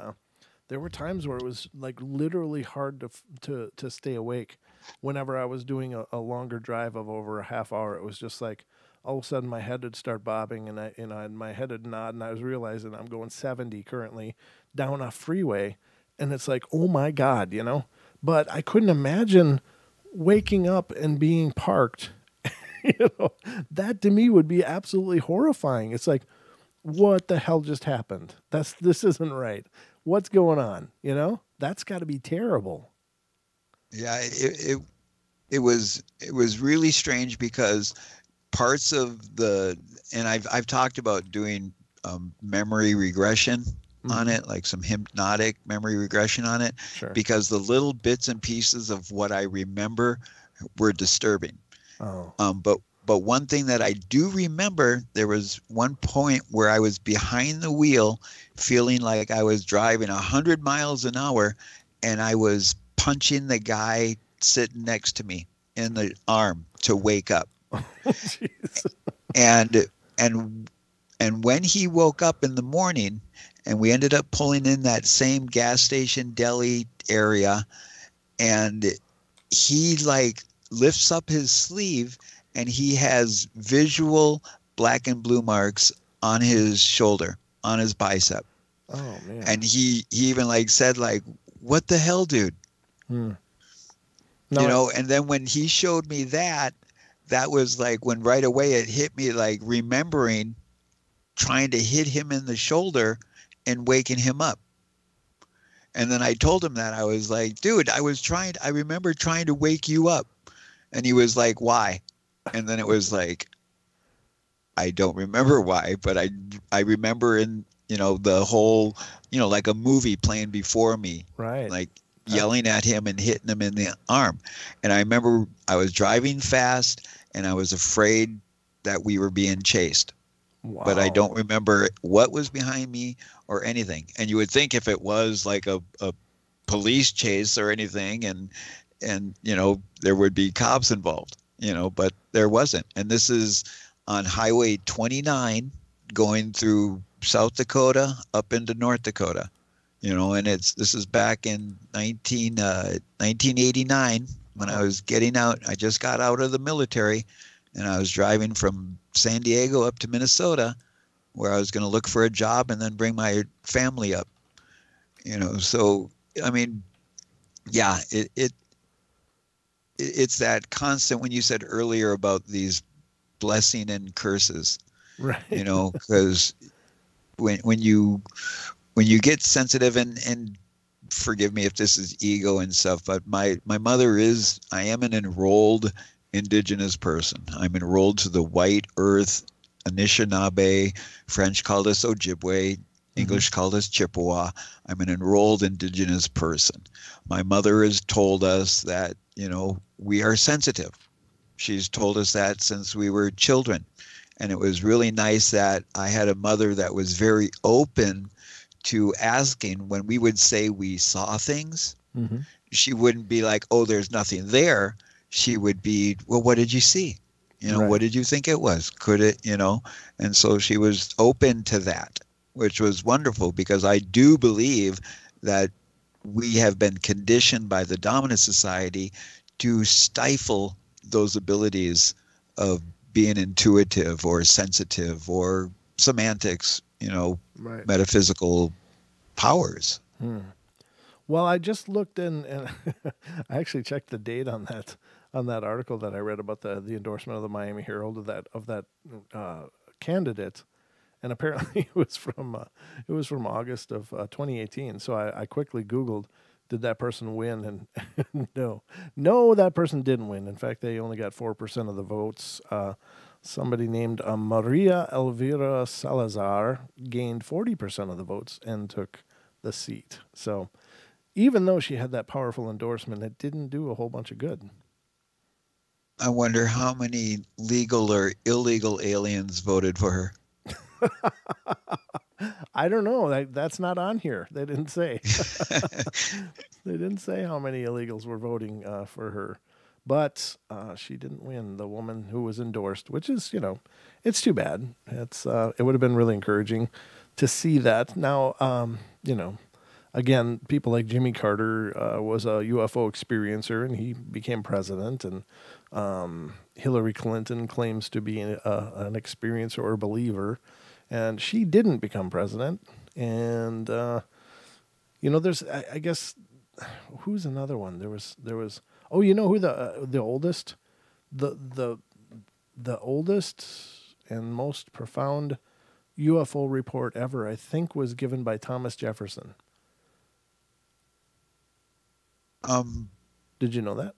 there were times where it was like literally hard to stay awake. Whenever I was doing a longer drive of over a half hour, it was just like all of a sudden my head would start bobbing, and my head would nod, and I was realizing I'm going 70 currently down a freeway. And it's like, oh my God, But I couldn't imagine waking up and being parked. That to me would be absolutely horrifying. It's like, what the hell just happened? This isn't right. What's going on? That's got to be terrible. Yeah, it was really strange, because parts of and I've talked about doing memory regression on it, like some hypnotic memory regression on it, Sure. because the little bits and pieces of what I remember were disturbing. Oh. But one thing that I do remember, there was one point where I was behind the wheel, feeling like I was driving 100 miles an hour, and I was punching the guy sitting next to me in the arm to wake up. Jeez. And when he woke up in the morning, and we ended up pulling in that same gas station deli area, and he like lifts up his sleeve, and he has visual black and blue marks on his shoulder, on his bicep. Oh man. And he even like said like, what the hell, dude? No, and then when he showed me that was like when right away it hit me, like remembering trying to hit him in the shoulder and waking him up. And then I told him that. I was like, dude, I remember trying to wake you up. And he was like, why? And then it was like, I don't remember why, but I remember in, the whole, like a movie playing before me. Right. Like yelling at him and hitting him in the arm. And I remember I was driving fast, and I was afraid that we were being chased. Wow. But I don't remember what was behind me or anything. And you would think if it was like a police chase or anything, and there would be cops involved, but there wasn't. And this is on Highway 29 going through South Dakota up into North Dakota, and this is back in 1989 when I was getting out. I just got out of the military, and I was driving from San Diego up to Minnesota, where I was going to look for a job and then bring my family up. So I mean, yeah, it's that constant, when you said earlier about these blessing and curses, right? Because when you get sensitive, and forgive me if this is ego and stuff, but my mother is, I am an enrolled Indigenous person. I'm enrolled to the White Earth Anishinaabe, French called us Ojibwe, English called us Chippewa. I'm an enrolled Indigenous person. My mother has told us that, we are sensitive. She's told us that since we were children. And it was really nice that I had a mother that was very open to asking when we would say we saw things. She wouldn't be like, oh, there's nothing there. She would be, well, what did you see? Right. What did you think it was? Could it, And so she was open to that, which was wonderful, because I do believe that we have been conditioned by the dominant society to stifle those abilities of being intuitive or sensitive or semantics, Right. metaphysical powers. Well, I just looked in, and I actually checked the date on that article that I read about the endorsement of the Miami Herald of that candidate, and apparently it was from August of 2018. So I quickly Googled, did that person win? And no, that person didn't win. In fact, they only got 4% of the votes. Somebody named Maria Elvira Salazar gained 40% of the votes and took the seat. So even though she had that powerful endorsement, it didn't do a whole bunch of good. I wonder how many legal or illegal aliens voted for her. I don't know. That's not on here. They didn't say. They didn't say how many illegals were voting for her. But she didn't win, the woman who was endorsed, which is, it's too bad. It would have been really encouraging to see that. Now, again, people like Jimmy Carter was a UFO experiencer, and he became president. And Hillary Clinton claims to be an experiencer or believer, and she didn't become president. And there's, I guess, who's another one? There was. Oh, you know who the oldest, the oldest and most profound UFO report ever, I think, was given by Thomas Jefferson. Did you know that?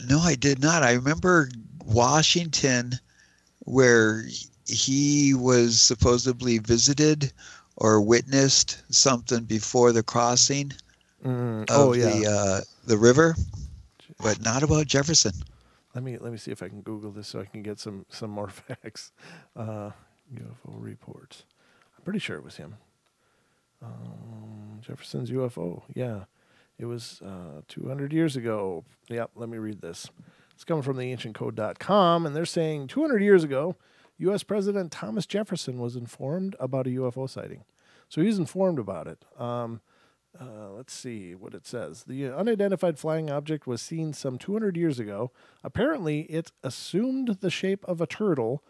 No, I did not. I remember Washington, where he was supposedly visited or witnessed something before the crossing of the river. But not about Jefferson. Let me see if I can Google this so I can get some more facts. UFO reports. I'm pretty sure it was him. Jefferson's UFO. Yeah, it was 200 years ago. Yep. Let me read this. It's coming from the ancientcode.com, and they're saying 200 years ago, U.S. President Thomas Jefferson was informed about a UFO sighting. So he's informed about it. Let's see what it says. The unidentified flying object was seen some 200 years ago. Apparently, it assumed the shape of a turtle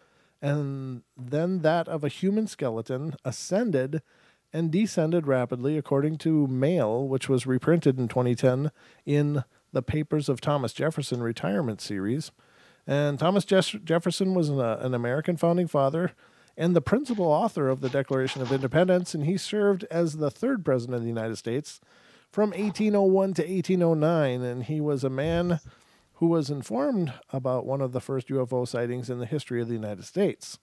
and then that of a human skeleton, ascended and descended rapidly, according to Mail, which was reprinted in 2010 in the Papers of Thomas Jefferson Retirement Series. And Thomas Jefferson was an American founding father and the principal author of the Declaration of Independence, and he served as the third president of the United States from 1801 to 1809, and he was a man who was informed about one of the first UFO sightings in the history of the United States.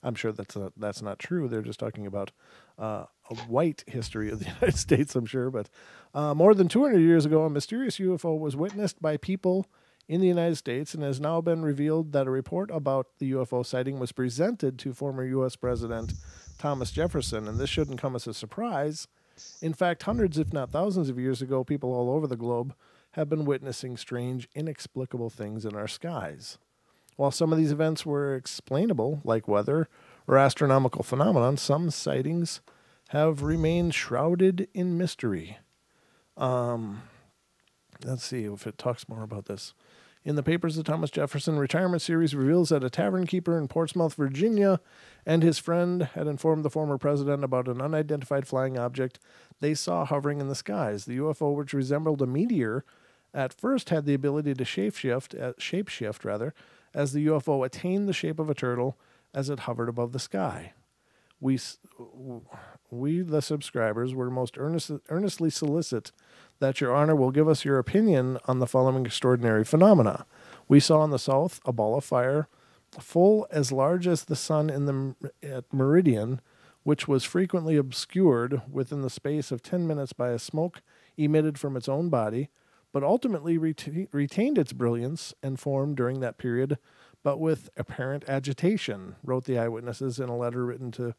I'm sure that's not true. They're just talking about a white history of the United States, I'm sure. But more than 200 years ago, a mysterious UFO was witnessed by people in the United States, and has now been revealed that a report about the UFO sighting was presented to former U.S. President Thomas Jefferson, and this shouldn't come as a surprise. In fact, hundreds, if not thousands of years ago, people all over the globe have been witnessing strange, inexplicable things in our skies. While some of these events were explainable, like weather or astronomical phenomenon, some sightings have remained shrouded in mystery. Let's see if it talks more about this. In the Papers of Thomas Jefferson Retirement Series reveals that a tavern keeper in Portsmouth, Virginia, and his friend had informed the former president about an unidentified flying object they saw hovering in the skies. The UFO, which resembled a meteor, at first had the ability to shapeshift, as the UFO attained the shape of a turtle as it hovered above the sky. We, we, the subscribers, were most earnestly solicit that your honor will give us your opinion on the following extraordinary phenomena. We saw in the south a ball of fire full as large as the sun at meridian, which was frequently obscured within the space of 10 minutes by a smoke emitted from its own body, but ultimately retained its brilliance and form during that period, but with apparent agitation, wrote the eyewitnesses in a letter written to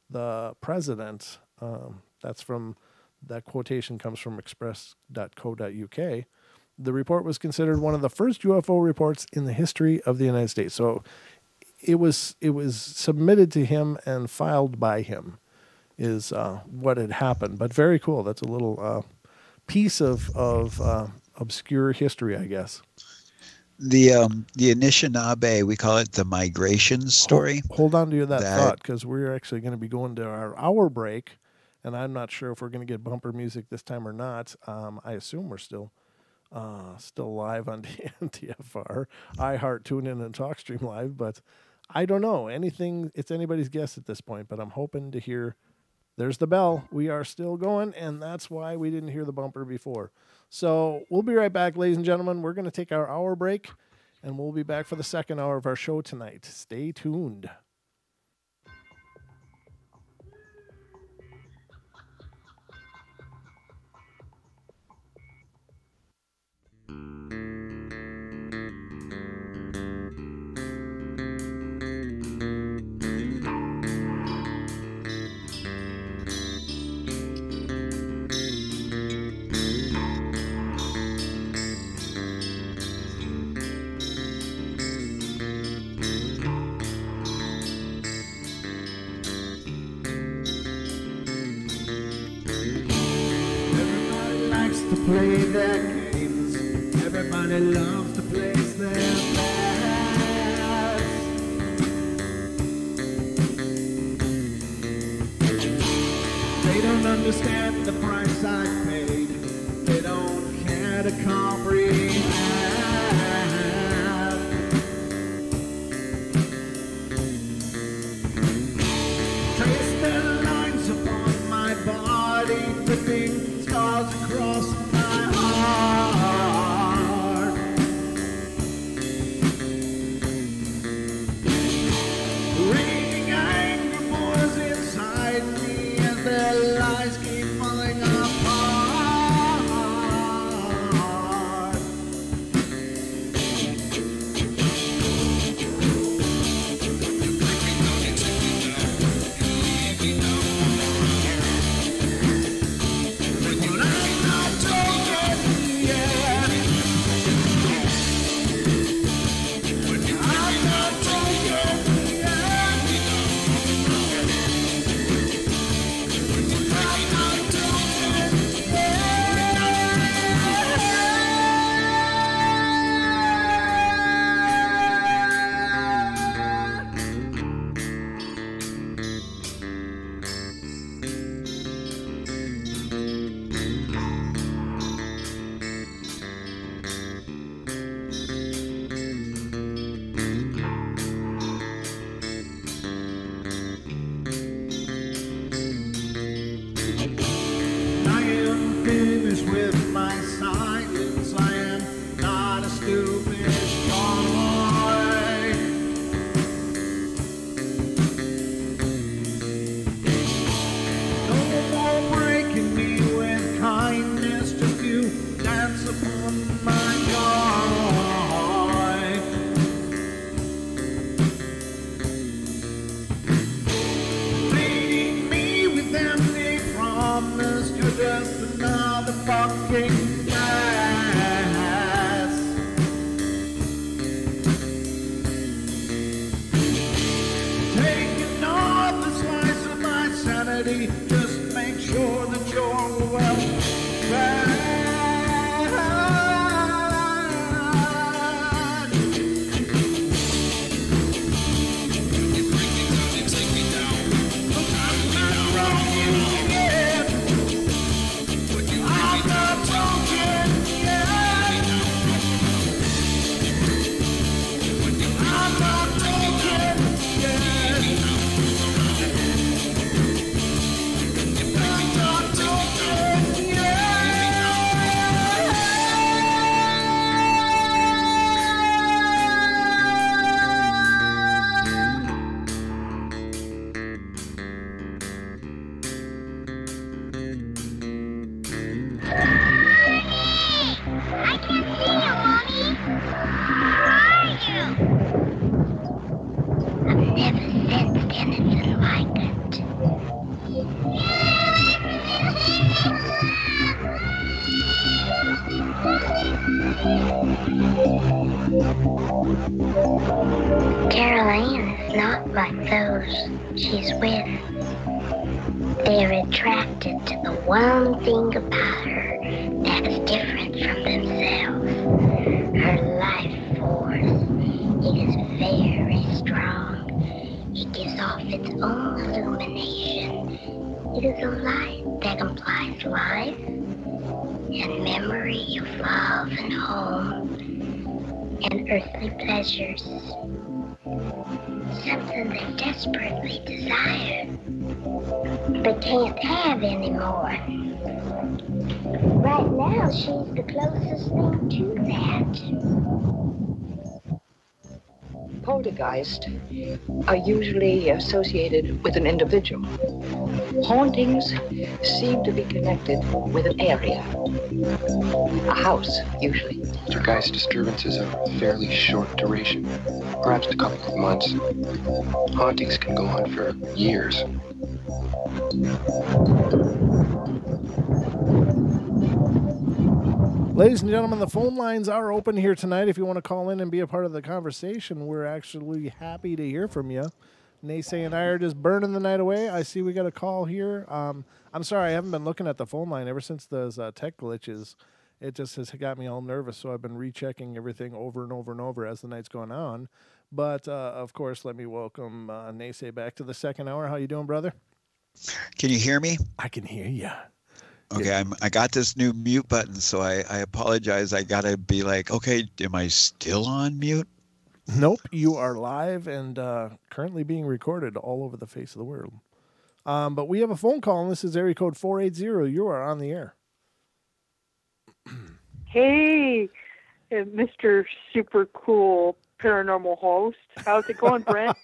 the president. That quotation comes from express.co.uk. The report was considered one of the first UFO reports in the history of the United States. So it was submitted to him and filed by him is what had happened. But very cool. That's a little piece of obscure history, I guess. The Anishinaabe, we call it the migration story. Hold on to that thought, because we're actually going to be going to our hour break, and I'm not sure if we're going to get bumper music this time or not. I assume we're still live on TFR, iHeart, TuneIn, and TalkStream Live, but I don't know. It's anybody's guess at this point, but I'm hoping to hear. There's the bell. We are still going, and that's why we didn't hear the bumper before. So we'll be right back, ladies and gentlemen. We're going to take our hour break, and we'll be back for the second hour of our show tonight. Stay tuned. Play their games. Everybody loves to place their bets. They don't understand the price I paid. They don't care to comprehend. Trace their lines upon my body, dripping scars across my heart. Raging anger pours inside me as their lies keep falling apart. Carol Ann is not like those she's with. They're attracted to the one thing about her that's different from themselves. Her life force. It is very strong. It gives off its own illumination. It is a light that implies life and memory of love and home and earthly pleasures. Something they desperately desire, but can't have anymore. Right now, she's the closest thing to that. Poltergeists are usually associated with an individual. Hauntings seem to be connected with an area. A house, usually. Poltergeist disturbances are fairly short duration, perhaps a couple of months. Hauntings can go on for years. Ladies and gentlemen, the phone lines are open here tonight. If you want to call in and be a part of the conversation, we're actually happy to hear from you. Nese and I are just burning the night away. I see we got a call here. I'm sorry, I haven't been looking at the phone line ever since those tech glitches. It just has got me all nervous, so I've been rechecking everything over and over and over as the night's going on. But, of course, let me welcome Nese back to the second hour. How you doing, brother? Can you hear me? I can hear you. Okay, I got this new mute button, so I apologize. I got to be like, okay, am I still on mute? Nope, you are live and currently being recorded all over the face of the world. But we have a phone call, and this is area code 480. You are on the air. Hey, Mr. Super Cool Paranormal Host. How's it going, Brent?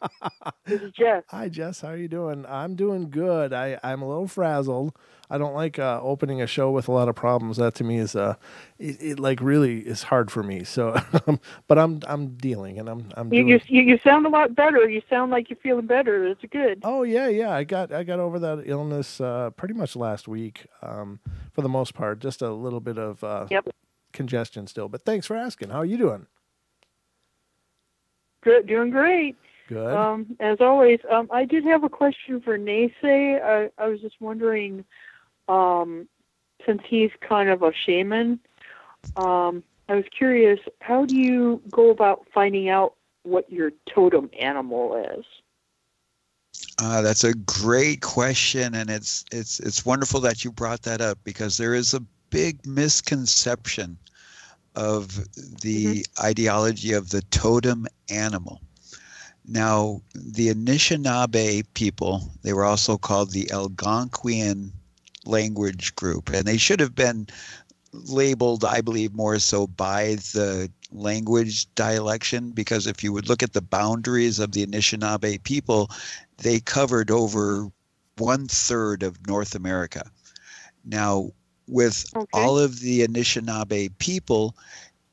This is Jess. Hi, Jess. How are you doing? I'm doing good. I'm a little frazzled. I don't like opening a show with a lot of problems. That to me is it like really is hard for me. So, but I'm dealing, and I'm doing. You sound a lot better. You sound like you're feeling better. It's good. Oh yeah. I got over that illness pretty much last week. For the most part, just a little bit of congestion still. But thanks for asking. How are you doing? Good, doing great. Good. As always, I did have a question for Nese. I was just wondering, since he's kind of a shaman, I was curious, how do you go about finding out what your totem animal is? That's a great question, and it's wonderful that you brought that up, because there is a big misconception of the ideology of the totem animal. Now, the Anishinaabe people, they were also called the Algonquian language group, and they should have been labeled, I believe, more so by the language dialection, because if you would look at the boundaries of the Anishinaabe people, they covered over 1/3 of North America. Now, with all of the Anishinaabe people,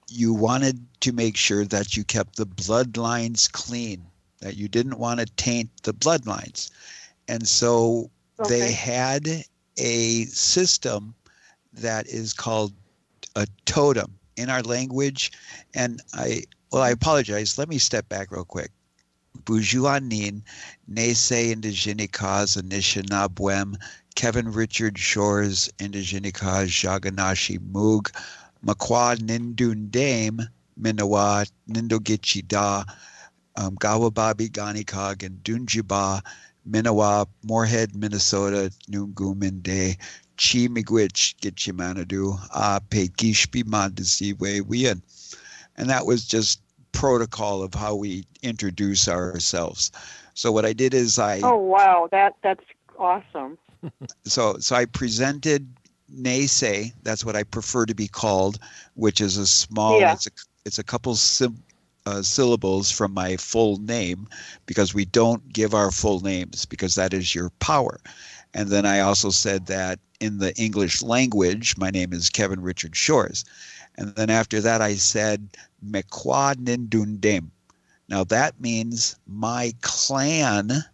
you wanted to make sure that you kept the bloodlines clean, that you didn't want to taint the bloodlines. And so they had a system that is called a totem in our language. And I apologize. Let me step back real quick. Bujuanin, Nese Indigenicas Anishinaabuem, Kevin Richard Shores Indigenicas Jaganashi Moog, Makwa Nindundame, Minawa Nindogichida, Gawababi Ganikag and Dunjiba, Minawa, Moorhead, Minnesota, Nunguminde, Chi Miigwech Gitchimanadu, Pegishpi Mandasiwe Wian. And that was just protocol of how we introduce ourselves. So what I did is Oh wow, that's awesome. So I presented Nese, that's what I prefer to be called, which is a small, it's a couple syllables from my full name, because we don't give our full names, because that is your power. And then I also said that in the English language, my name is Kevin Richard Shores. And then after that, I said Mekwa Nindundem. Now that means my clan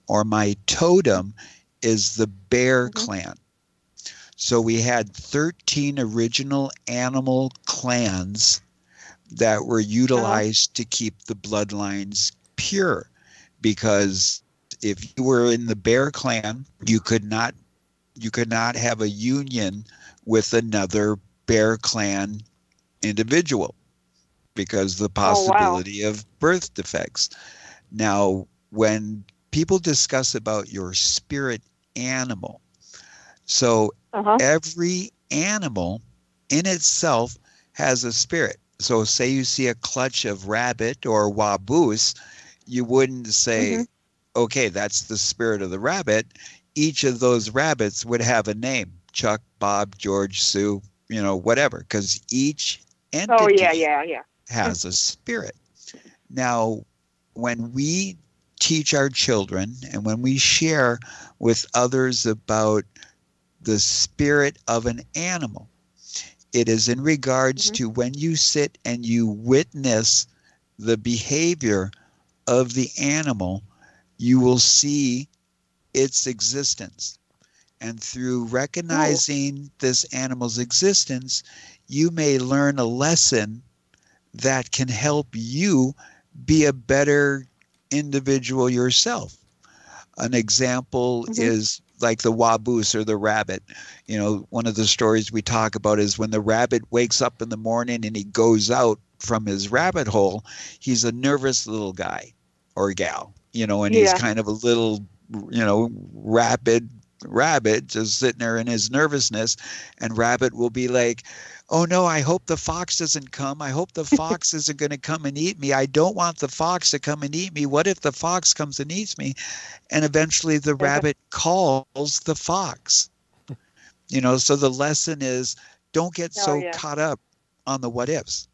or my totem is the Bear clan. So we had 13 original animal clans that were utilized to keep the bloodlines pure. Because if you were in the bear clan, you could not have a union with another bear clan individual because the possibility of birth defects. Now, when people discuss about your spirit animal, so every animal in itself has a spirit. So say you see a clutch of rabbit or waboose, you wouldn't say, okay, that's the spirit of the rabbit. Each of those rabbits would have a name: Chuck, Bob, George, Sue, whatever, because each entity has a spirit. Now, when we teach our children and when we share with others about the spirit of an animal, it is in regards to when you sit and you witness the behavior of the animal, you will see its existence. And through recognizing this animal's existence, you may learn a lesson that can help you be a better individual yourself. An example is like the waboose or the rabbit. One of the stories we talk about is when the rabbit wakes up in the morning and he goes out from his rabbit hole, he's a nervous little guy or gal, and he's kind of a little, rapid rabbit just sitting there in his nervousness, and rabbit will be like, oh no, I hope the fox doesn't come. I hope the fox isn't going to come and eat me. I don't want the fox to come and eat me. What if the fox comes and eats me? And eventually the rabbit calls the fox. So the lesson is, don't get so caught up on the what ifs.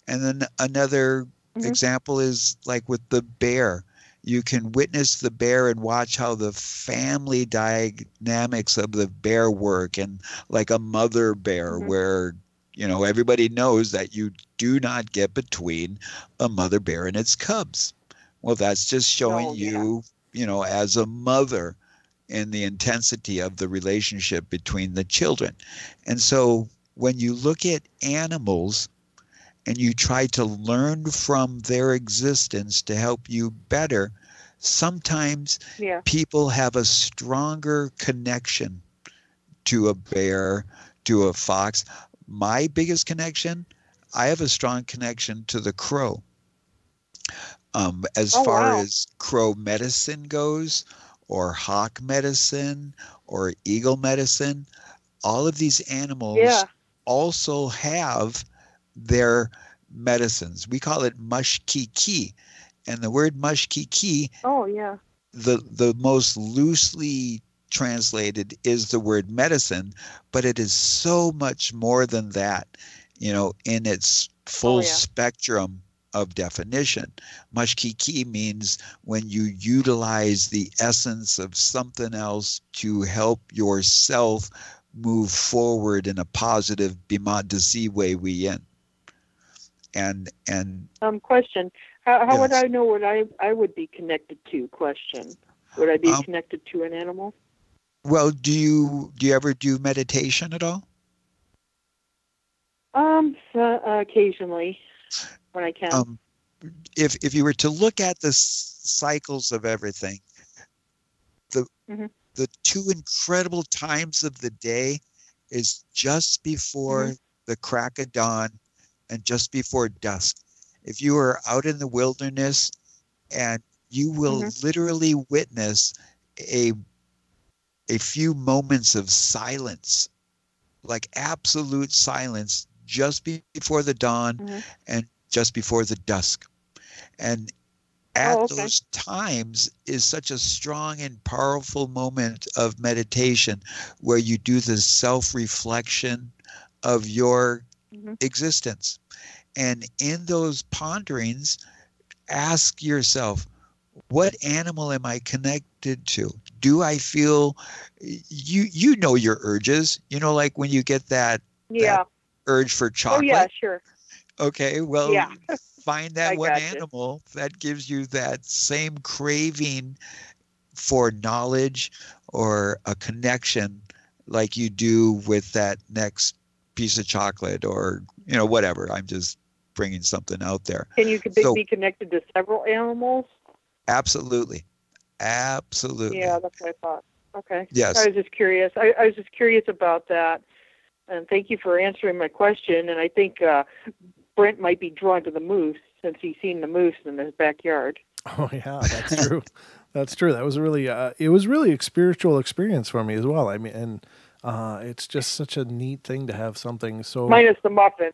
And then another example is like with the bear. You can witness the bear and watch how the family dynamics of the bear work, and like a mother bear where, everybody knows that you do not get between a mother bear and its cubs. Well, that's just showing you, as a mother, and the intensity of the relationship between the children. And so when you look at animals and you try to learn from their existence to help you better, sometimes people have a stronger connection to a bear, to a fox. My biggest connection, I have a strong connection to the crow. As far as crow medicine goes, or hawk medicine, or eagle medicine, all of these animals also have their medicines. We call it mushkiki. And the word mushkiki, the most loosely translated is the word medicine, but it is so much more than that, in its full spectrum of definition. Mushkiki means when you utilize the essence of something else to help yourself move forward in a positive bimandasi way we in. And question. How would I know what I would be connected to? Question. Would I be connected to an animal? Well, do you ever do meditation at all? Occasionally, when I can. If you were to look at the cycles of everything, the two incredible times of the day is just before the crack of dawn and just before dusk. If you are out in the wilderness, and you will literally witness a few moments of silence, like absolute silence, just before the dawn and just before the dusk. And at those times is such a strong and powerful moment of meditation where you do the self-reflection of your existence. And in those ponderings, ask yourself, what animal am I connected to? Do I feel, you know your urges, like when you get that urge for chocolate? Oh, yeah, sure. Okay, well, find that one animal that gives you that same craving for knowledge or a connection like you do with that next piece of chocolate or, whatever. I'm just bringing something out there. Can you So- be connected to several animals? Absolutely. Yeah, that's what I thought. Okay. Yes. I was just curious. I was just curious about that. And thank you for answering my question. And I think Brent might be drawn to the moose since he's seen the moose in his backyard. Oh yeah, that's true. That's true. That was really it was really a spiritual experience for me as well. I mean, and it's just such a neat thing to have something so. Minus the muffin.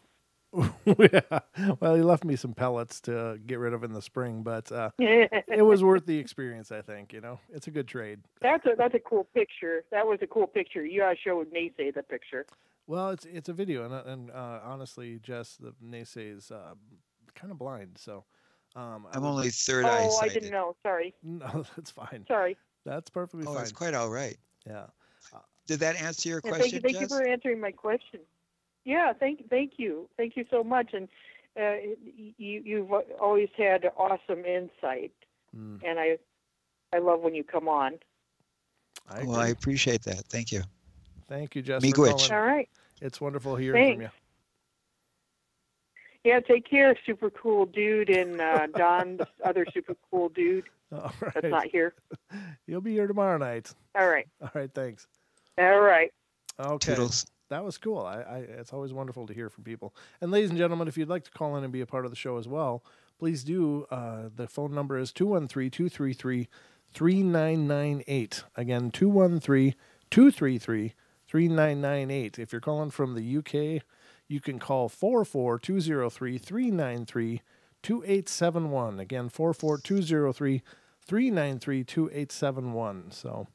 Yeah. Well, he left me some pellets to get rid of in the spring, but it was worth the experience. I think it's a good trade. That's a cool picture. That was a cool picture. You gotta show Nese the picture. Well, it's a video, and honestly, Jess, the Nese is kind of blind, so. I'm only third Oh, eyesighted. I didn't know. Sorry. No, that's fine. Sorry. That's perfectly fine. It's quite all right. Yeah. Did that answer your And question, thank you Jess? for answering my question. Yeah, thank you so much. And you've always had awesome insight, and I love when you come on. I appreciate that. Thank you. Thank you, Jess. Miigwech. All right. It's wonderful hearing from you. Yeah, take care, super cool dude, and Don, the other super cool dude All right. that's not here. You'll be here tomorrow night. All right. All right, thanks. All right. Okay. Toodles. That was cool. It's always wonderful to hear from people. And ladies and gentlemen, if you'd like to call in and be a part of the show as well, please do. The phone number is 213-233-3998. Again, 213-233-3998. If you're calling from the UK, you can call 44203-393-2871. Again, 44203-393-2871. So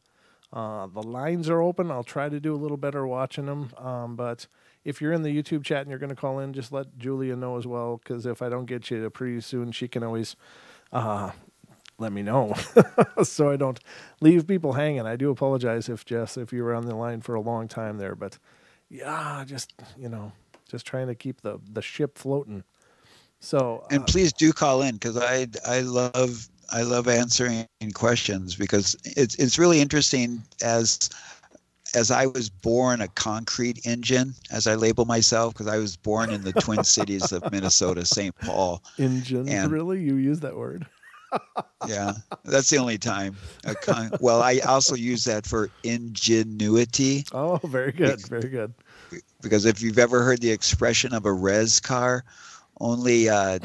the lines are open. I'll try to do a little better watching them. But if you're in the YouTube chat and you're going to call in, just let Julia know as well, because if I don't get you pretty soon, she can always let me know so I don't leave people hanging. I do apologize if you were on the line for a long time there. But, yeah, just trying to keep the ship floating. So and please do call in, because I love answering questions, because it's really interesting. As I was born a concrete engine, as I label myself, because I was born in the Twin Cities of Minnesota, St. Paul. Engines, really? You use that word? Yeah, that's the only time. Well, I also use that for ingenuity. Oh, very good, very good. Because if you've ever heard the expression of a res car, only a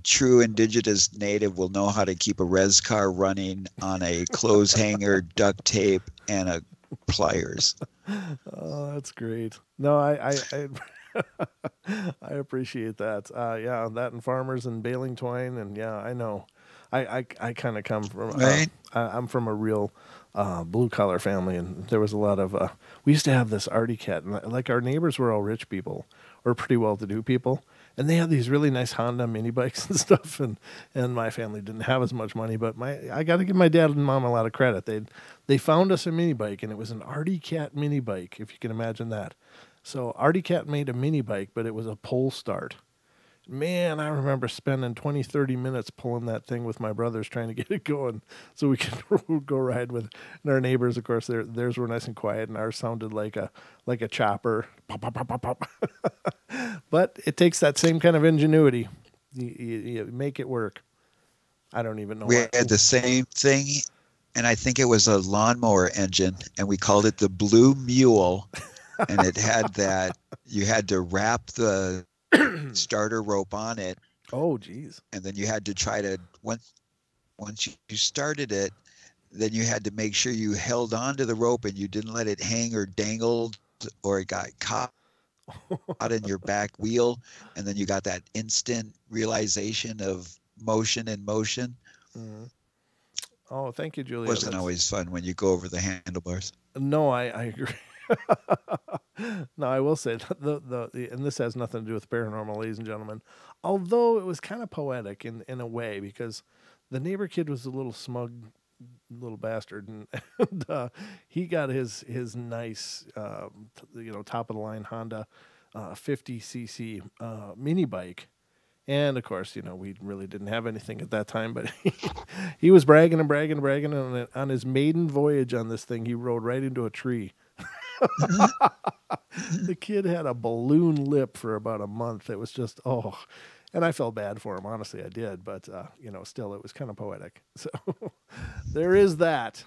true Indigenous native will know how to keep a res car running on a clothes hanger, duct tape, and a pliers. Oh, that's great. No, I I appreciate that. Yeah, that and farmers and baling twine, and yeah, I know. I kind of come from right. I'm from a real blue collar family, and there was a lot of we used to have this Artie cat, and like our neighbors were all rich people or pretty well to do people, and they had these really nice Honda mini bikes and stuff, and my family didn't have as much money, but I got to give my dad and mom a lot of credit. They found us a mini bike, and it was an Artie cat mini bike, if you can imagine that. So Artie cat made a mini bike, but it was a pole start. Man, I remember spending 20, 30 minutes pulling that thing with my brothers trying to get it going so we could go ride with it. And our neighbors, of course, theirs were nice and quiet, and ours sounded like a chopper. Pop, pop, pop, pop, pop. But it takes that same kind of ingenuity. You make it work. I don't even know. We had the same thing, and I think it was a lawnmower engine, and we called it the Blue Mule. And it had that, you had to wrap the starter rope on it. Oh, geez. And then you had to try to, once you started it, then you had to make sure you held on to the rope and you didn't let it hang or dangled, or it got caught in your back wheel. And then you got that instant realization of motion in motion. Mm-hmm. Oh, thank you, Julia. It wasn't always fun when you go over the handlebars. No, I agree. No, I will say and this has nothing to do with paranormal, ladies and gentlemen. Although it was kind of poetic in a way, because the neighbor kid was a little smug little bastard, and he got his nice top of the line Honda 50cc mini bike. And of course, we really didn't have anything at that time, but he was bragging, and on his maiden voyage on this thing, he rode right into a tree. The kid had a balloon lip for about a month. It was just, and I felt bad for him. Honestly, I did. But, still, it was kind of poetic. So there is that.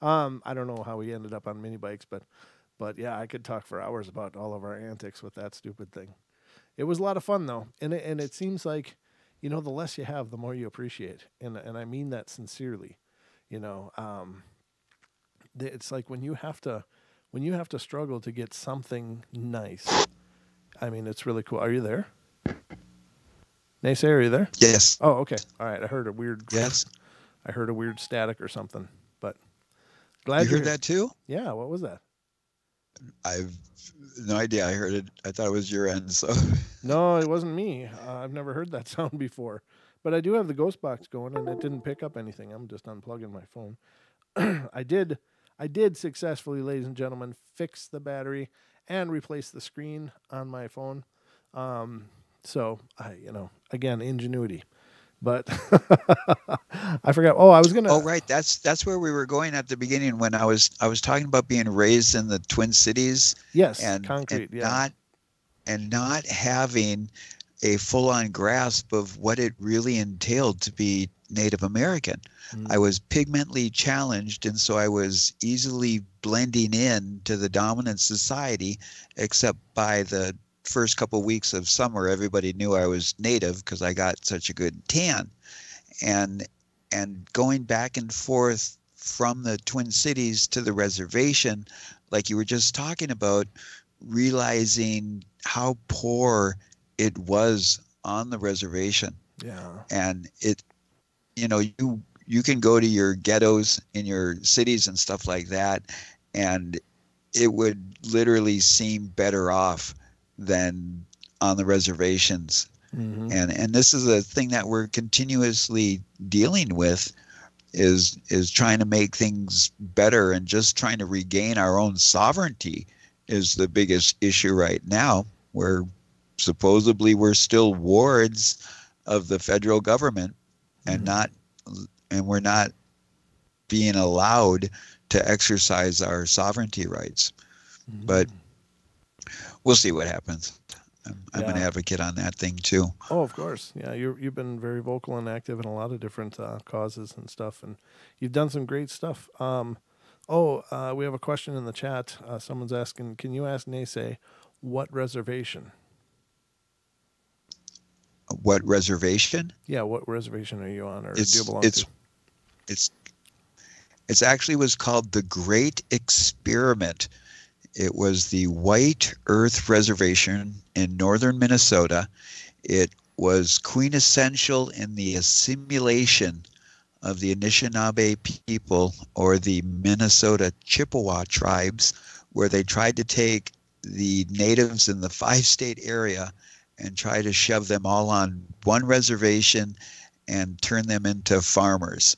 I don't know how we ended up on mini bikes, but yeah, I could talk for hours about all of our antics with that stupid thing. It was a lot of fun, though. And it seems like, the less you have, the more you appreciate. And I mean that sincerely. It's like when you have to struggle to get something nice. I mean, it's really cool. Are you there? Nese, are you there? Yes. Oh, okay. All right. I heard a weird. Yes. I heard a weird static or something. But glad you heard that too. Yeah. What was that? I've no idea. I heard it. I thought it was your end. So. No, it wasn't me. I've never heard that sound before. But I do have the ghost box going, and it didn't pick up anything. I'm just unplugging my phone. I did successfully, ladies and gentlemen, fix the battery and replace the screen on my phone. So again, ingenuity. But I forgot. Oh, I was gonna. Oh, right. That's where we were going at the beginning when I was talking about being raised in the Twin Cities. Yes, and concrete. Not having a full-on grasp of what it really entailed to be Native American. I was pigmentally challenged, and so I was easily blending in to the dominant society, except by the first couple of weeks of summer, everybody knew I was Native because I got such a good tan. And going back and forth from the Twin Cities to the reservation, like you were just talking about, realizing how poor it was on the reservation. Yeah. And it, you can go to your ghettos in your cities and stuff like that, and it would literally seem better off than on the reservations. Mm-hmm. And this is a thing that we're continuously dealing with, is trying to make things better, and just trying to regain our own sovereignty is the biggest issue right now, where supposedly we're still wards of the federal government, and we're not being allowed to exercise our sovereignty rights. Mm-hmm. But we'll see what happens. I'm an advocate on that thing too. Oh, of course. Yeah, you've been very vocal and active in a lot of different causes and stuff, and you've done some great stuff. We have a question in the chat. Someone's asking, can you ask Nese what reservation? What reservation? Yeah, what reservation are you on, or do you belong to? It's actually was called the Great Experiment. It was the White Earth Reservation in northern Minnesota. It was quintessential in the assimilation of the Anishinaabe people, or the Minnesota Chippewa tribes, where they tried to take the natives in the 5-state area and try to shove them all on one reservation and turn them into farmers.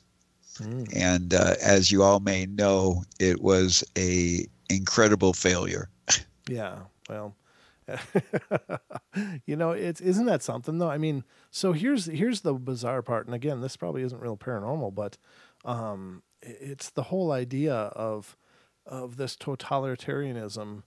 And as you all may know, it was a incredible failure. Yeah, well, isn't that something though? I mean, so here's the bizarre part, and again, this probably isn't real paranormal, but it's the whole idea of this totalitarianism,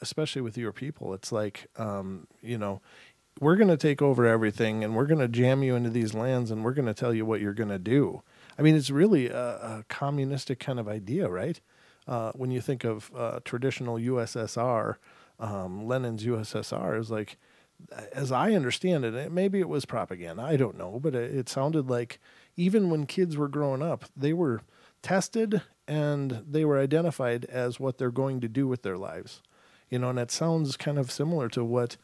especially with your people. It's like, we're going to take over everything, and we're going to jam you into these lands, and we're going to tell you what you're going to do. I mean, it's really a communistic kind of idea, right? When you think of traditional USSR, Lenin's USSR is like, as I understand it, maybe it was propaganda, I don't know, but it sounded like even when kids were growing up, they were tested and they were identified as what they're going to do with their lives. And that sounds kind of similar to what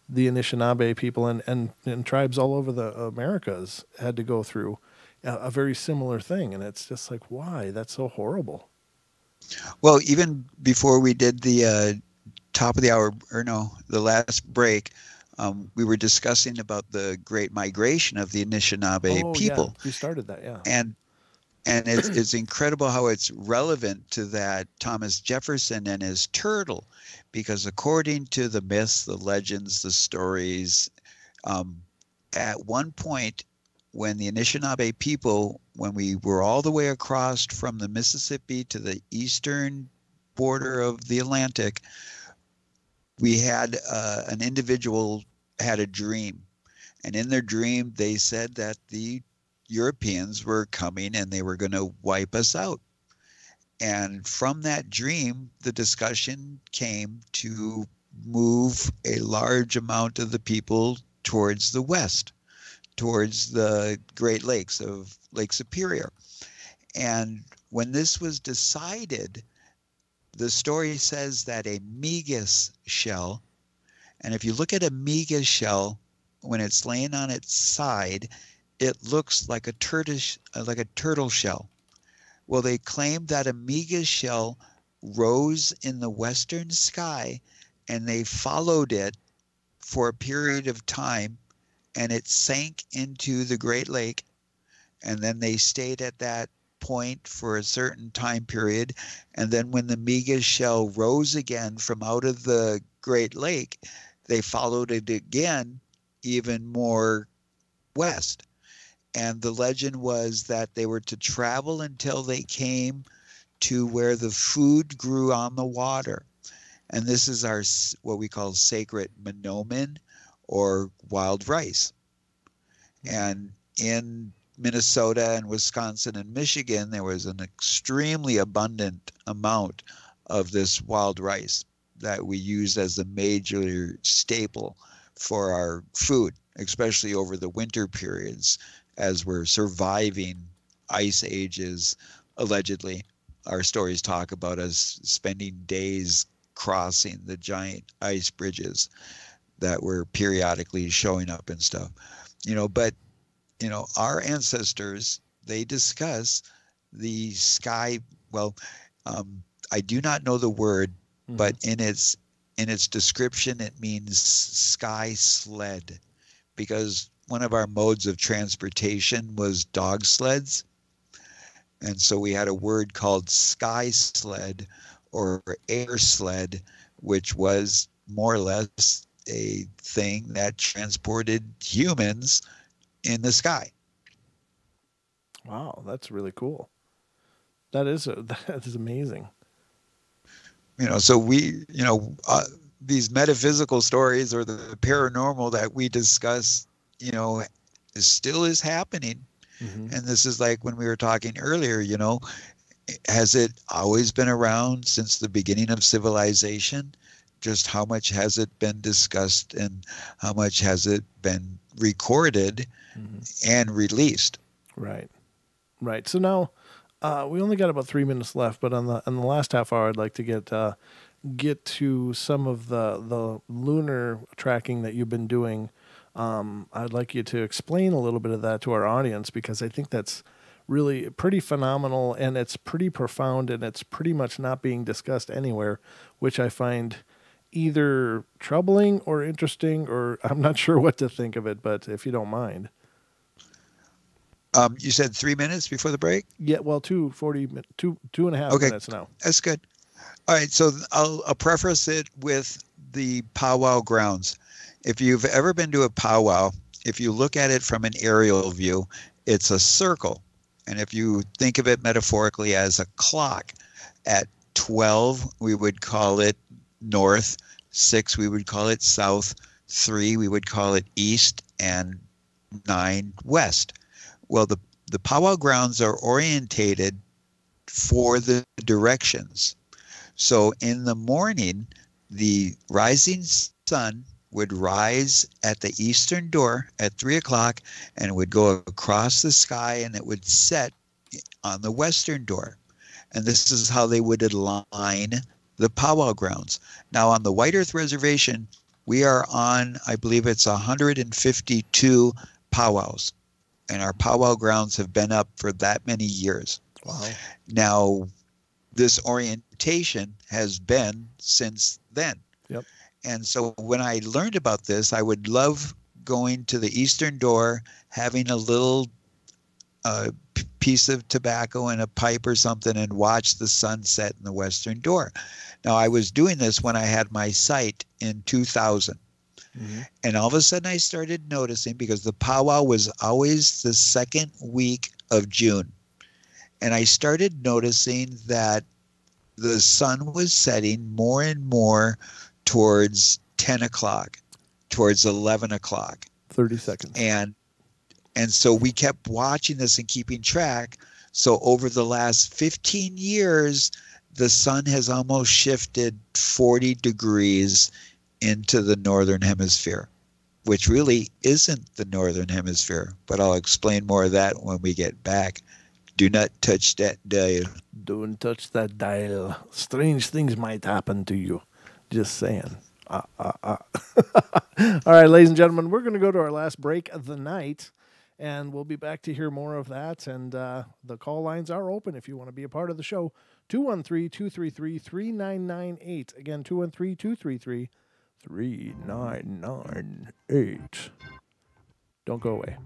the Anishinaabe people and tribes all over the Americas had to go through, a very similar thing. And it's just like, why? That's so horrible. Well, even before we did the top of the hour, the last break, we were discussing about the Great Migration of the Anishinaabe people. Yeah. You started that, yeah. And it's incredible how it's relevant to that Thomas Jefferson and his turtle, because according to the myths, the legends, the stories, at one point when the Anishinaabe people, when we were all the way across from the Mississippi to the eastern border of the Atlantic, we had an individual had a dream. And in their dream, they said that the Europeans were coming and they were going to wipe us out. And from that dream, the discussion came to move a large amount of the people towards the west, towards the Great Lakes of Lake Superior. And when this was decided, the story says that a Megas shell, and if you look at a Megas shell, when it's laying on its side, it looks like a turtle shell. Well, they claimed that a Megas shell rose in the western sky, and they followed it for a period of time, and it sank into the Great Lake, and then they stayed at that point for a certain time period, and then when the Megas shell rose again from out of the Great Lake, they followed it again even more west. And the legend was that they were to travel until they came to where the food grew on the water. And this is our what we call sacred monomen, or wild rice. And in Minnesota and Wisconsin and Michigan, there was an extremely abundant amount of this wild rice that we used as a major staple for our food, especially over the winter periods as we're surviving ice ages. Allegedly, our stories talk about us spending days crossing the giant ice bridges that were periodically showing up and stuff. But our ancestors, they discuss the sky. Well, I do not know the word, but in its description, it means sky sled, because one of our modes of transportation was dog sleds. And so we had a word called sky sled or air sled, which was more or less a thing that transported humans in the sky. Wow, that's really cool. That is amazing. So we, these metaphysical stories or the paranormal that we discuss, still is happening. And this is like when we were talking earlier, has it always been around since the beginning of civilization? Just how much has it been discussed and how much has it been recorded and released? Right. So now we only got about 3 minutes left, but on the last half hour, I'd like to get to some of the lunar tracking that you've been doing. I'd like you to explain a little bit of that to our audience, because I think that's really pretty phenomenal, and it's pretty profound, and it's pretty much not being discussed anywhere, which I find either troubling or interesting, or I'm not sure what to think of it, but if you don't mind. You said 3 minutes before the break? Yeah, well, 2.5 minutes now. That's good. All right, so I'll preface it with the powwow grounds. If you've ever been to a powwow, if you look at it from an aerial view, it's a circle. And if you think of it metaphorically as a clock, at 12, we would call it north, 6, we would call it south, 3, we would call it east, and 9, west. Well, the powwow grounds are orientated for the directions. So in the morning, the rising sun would rise at the eastern door at 3 o'clock and would go across the sky, and it would set on the western door. And this is how they would align the powwow grounds. Now on the White Earth Reservation, we are on, I believe it's 152 powwows. And our powwow grounds have been up for that many years. Wow. Now, this orientation has been since then. Yep. And so when I learned about this, I would love going to the eastern door, having a little piece of tobacco and a pipe or something, and watch the sunset in the western door. Now, I was doing this when I had my site in 2000. And all of a sudden I started noticing, because the powwow was always the second week of June. And I started noticing that the sun was setting more and more towards 10 o'clock, towards 11 o'clock. 30 seconds. And so we kept watching this and keeping track. So over the last 15 years, the sun has almost shifted 40 degrees into the northern hemisphere, which really isn't the northern hemisphere. But I'll explain more of that when we get back. Do not touch that dial. Don't touch that dial. Strange things might happen to you. Just saying. All right, ladies and gentlemen, we're going to go to our last break of the night, and we'll be back to hear more of that. And the call lines are open if you want to be a part of the show. 213-233-3998. Again, 213-233-3998. Don't go away.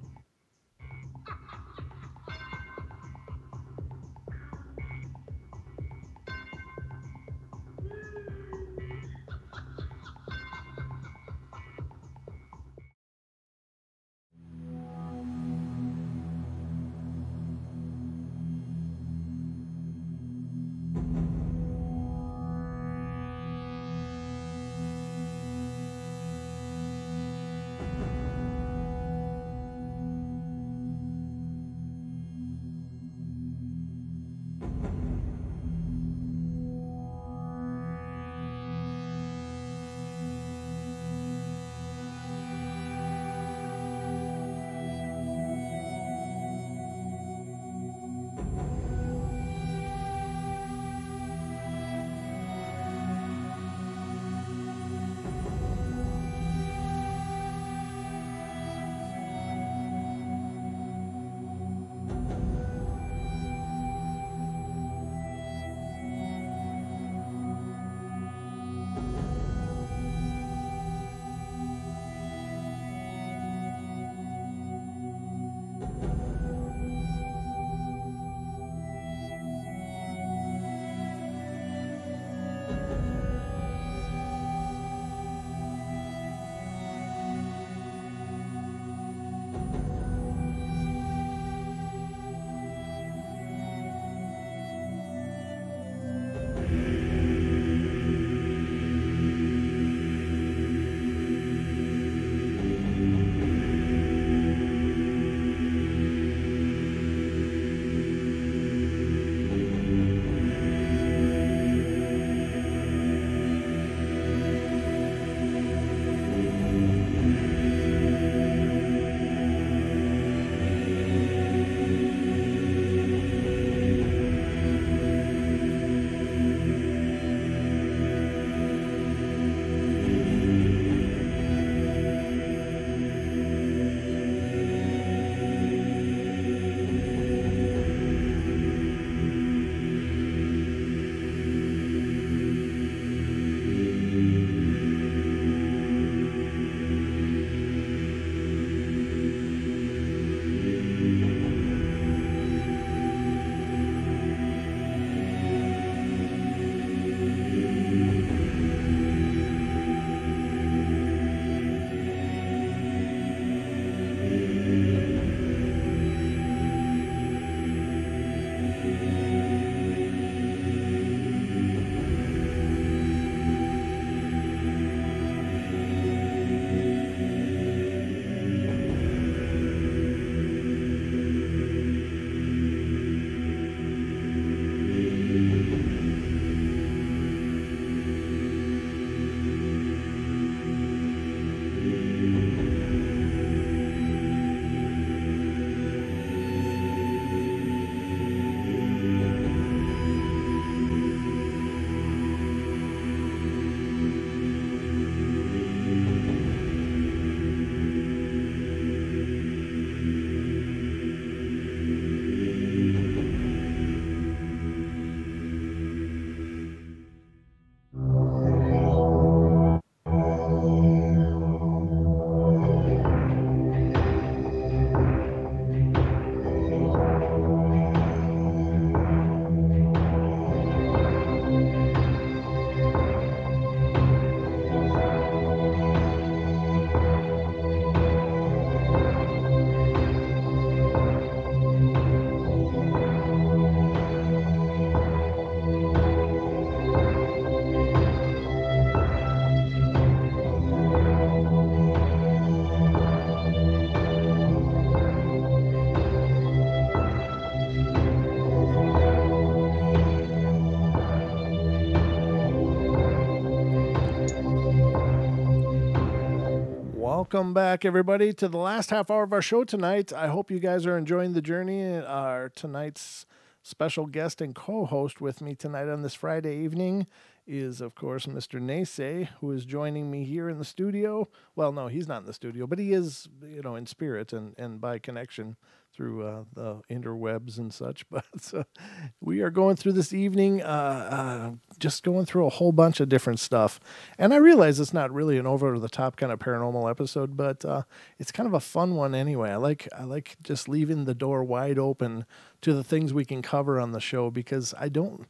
Welcome back, everybody, to the last half hour of our show tonight. I hope you guys are enjoying the journey. Our tonight's special guest and co-host with me tonight on this Friday evening is, of course, Mr. Nese, who is joining me here in the studio. Well, no, he's not in the studio, but he is, in spirit and by connection through the interwebs and such. But we are going through this evening, just going through a whole bunch of different stuff. And I realize it's not really an over-the-top kind of paranormal episode, but it's kind of a fun one anyway. I like just leaving the door wide open to the things we can cover on the show, because I don't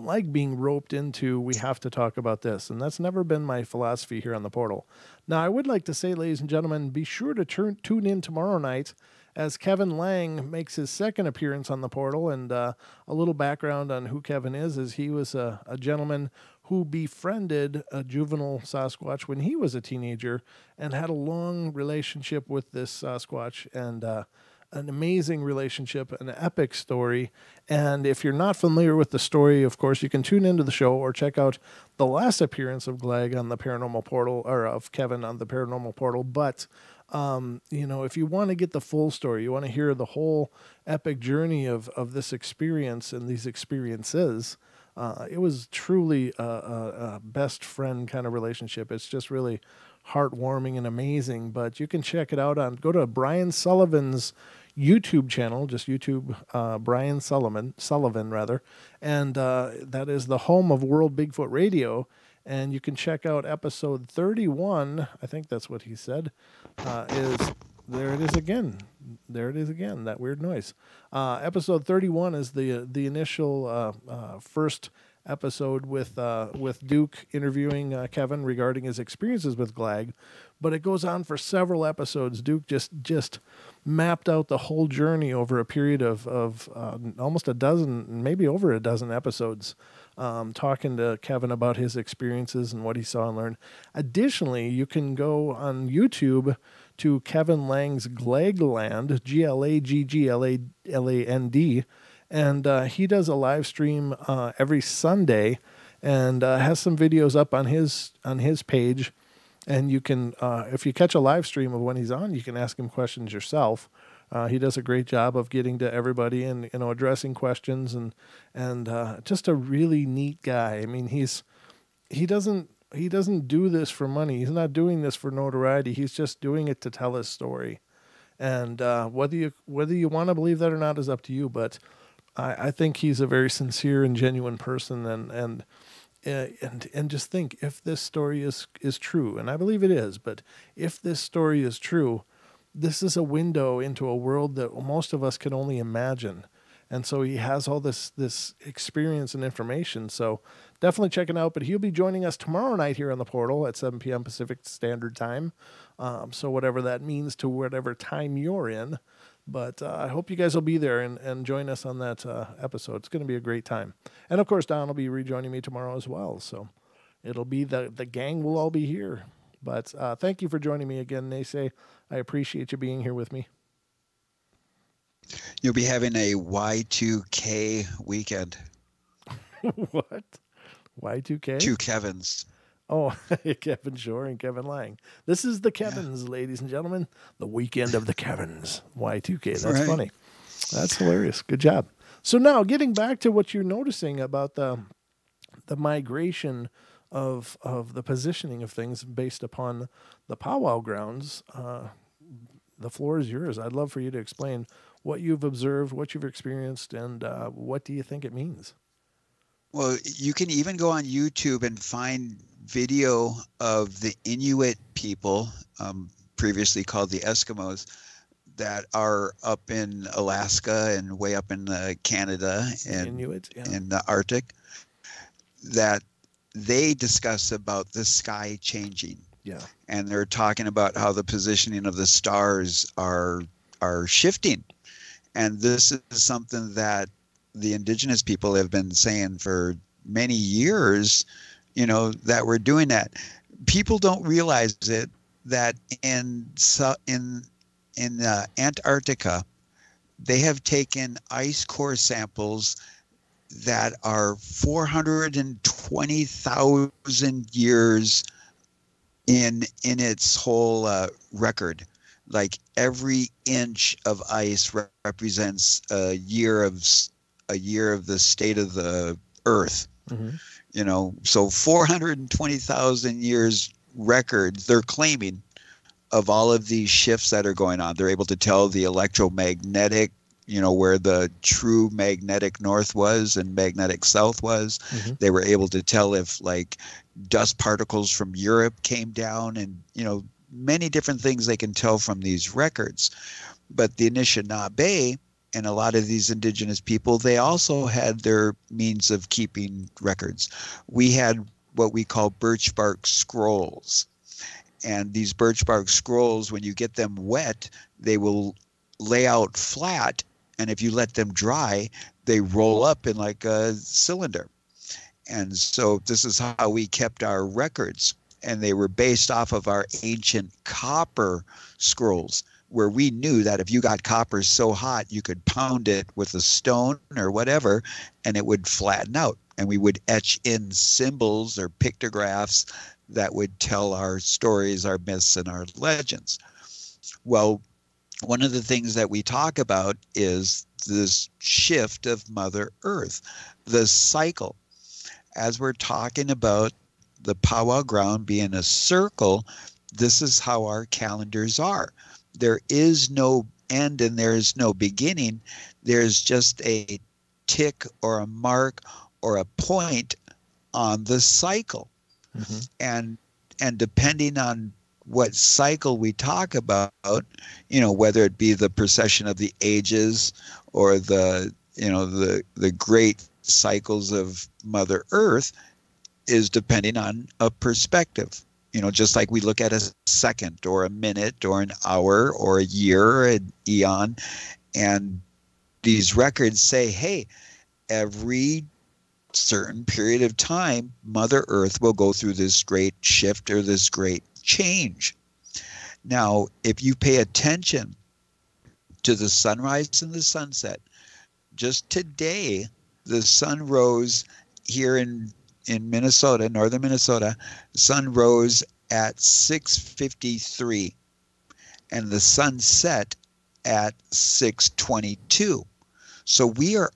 like being roped into, we have to talk about this. And that's never been my philosophy here on the Portal. Now, I would like to say, ladies and gentlemen, be sure to tune in tomorrow night as Kevin Lang makes his second appearance on the Portal. And a little background on who Kevin is he was a gentleman who befriended a juvenile Sasquatch when he was a teenager and had a long relationship with this Sasquatch, and an amazing relationship, an epic story. And if you're not familiar with the story, of course, you can tune into the show or check out the last appearance of Glag on the Paranormal Portal, or of Kevin on the Paranormal Portal. But, if you want to get the full story, you want to hear the whole epic journey of this experience and these experiences, it was truly a best friend kind of relationship. It's just really heartwarming and amazing. But you can check it out go to Brian Sullivan's YouTube channel, just YouTube, Brian Sullivan rather, and that is the home of World Bigfoot Radio, and you can check out episode 31, I think that's what he said, there it is again, that weird noise. Episode 31 is the initial first episode with Duke interviewing Kevin regarding his experiences with Glag, but it goes on for several episodes. Duke just mapped out the whole journey over a period of almost a dozen, maybe over a dozen episodes, talking to Kevin about his experiences and what he saw and learned. Additionally, you can go on YouTube to Kevin Lang's Glagland, Glaggland, and he does a live stream every Sunday, and has some videos up on his page. And you can, if you catch a live stream of when he's on, you can ask him questions yourself. He does a great job of getting to everybody and addressing questions, and just a really neat guy. I mean, he doesn't do this for money. He's not doing this for notoriety. He's just doing it to tell his story. And whether you want to believe that or not is up to you. But I think he's a very sincere and genuine person, and just think, if this story is true, and I believe it is, but if this story is true, this is a window into a world that most of us can only imagine. And so he has all this experience and information. So definitely check it out. But he'll be joining us tomorrow night here on the Portal at 7 p.m. Pacific Standard Time. So whatever that means to whatever time you're in. But I hope you guys will be there and join us on that episode. It's going to be a great time. And, of course, Don will be rejoining me tomorrow as well. So it'll be the gang will all be here. But thank you for joining me again, Nese. I appreciate you being here with me. You'll be having a Y2K weekend. What? Y2K? Two Kevins. Oh, Kevin Shore and Kevin Lang. This is the Kevins, ladies and gentlemen. The weekend of the Kevins. Y2K. That's right. Funny. That's hilarious. Good job. So now, getting back to what you're noticing about the migration of the positioning of things based upon the powwow grounds, the floor is yours. I'd love for you to explain what you've observed, what you've experienced, and what do you think it means? Well, you can even go on YouTube and find video of the Inuit people, previously called the Eskimos, that are up in Alaska and way up in Canada and Inuit, yeah. in the Arctic, that they discuss about the sky changing. Yeah. And they're talking about how the positioning of the stars are shifting. And this is something that the Indigenous people have been saying for many years, that we're doing that. People don't realize it, that in Antarctica, they have taken ice core samples that are 420,000 years in its whole record. Like every inch of ice represents a year of the state of the Earth. Mm-hmm. You know, so 420,000 years records they're claiming of all of these shifts that are going on. They're able to tell the electromagnetic, you know, where the true magnetic north was and magnetic south was. Mm-hmm. They were able to tell if like dust particles from Europe came down, and, you know, many different things they can tell from these records. But the Anishinaabe and a lot of these indigenous people, they also had their means of keeping records. We had what we call birch bark scrolls. And these birch bark scrolls, when you get them wet, they will lay out flat. And if you let them dry, they roll up in like a cylinder. And so this is how we kept our records. And they were based off of our ancient copper scrolls, where we knew that if you got copper so hot, you could pound it with a stone or whatever, and it would flatten out. And we would etch in symbols or pictographs that would tell our stories, our myths, and our legends. Well, one of the things that we talk about is this shift of Mother Earth, the cycle. As we're talking about the powwow ground being a circle, this is how our calendars are. There is no end and there is no beginning. There's just a tick or a mark or a point on the cycle. Mm-hmm. And depending on what cycle we talk about, you know, whether it be the procession of the ages or the great cycles of Mother Earth, is depending on a perspective. You know, just like we look at a second or a minute or an hour or a year or an eon, and these records say, hey, every certain period of time, Mother Earth will go through this great shift or this great change. Now, if you pay attention to the sunrise and the sunset, just today, the sun rose here in Minnesota, northern Minnesota. The sun rose at 6:53 and the sun set at 6:22. So we are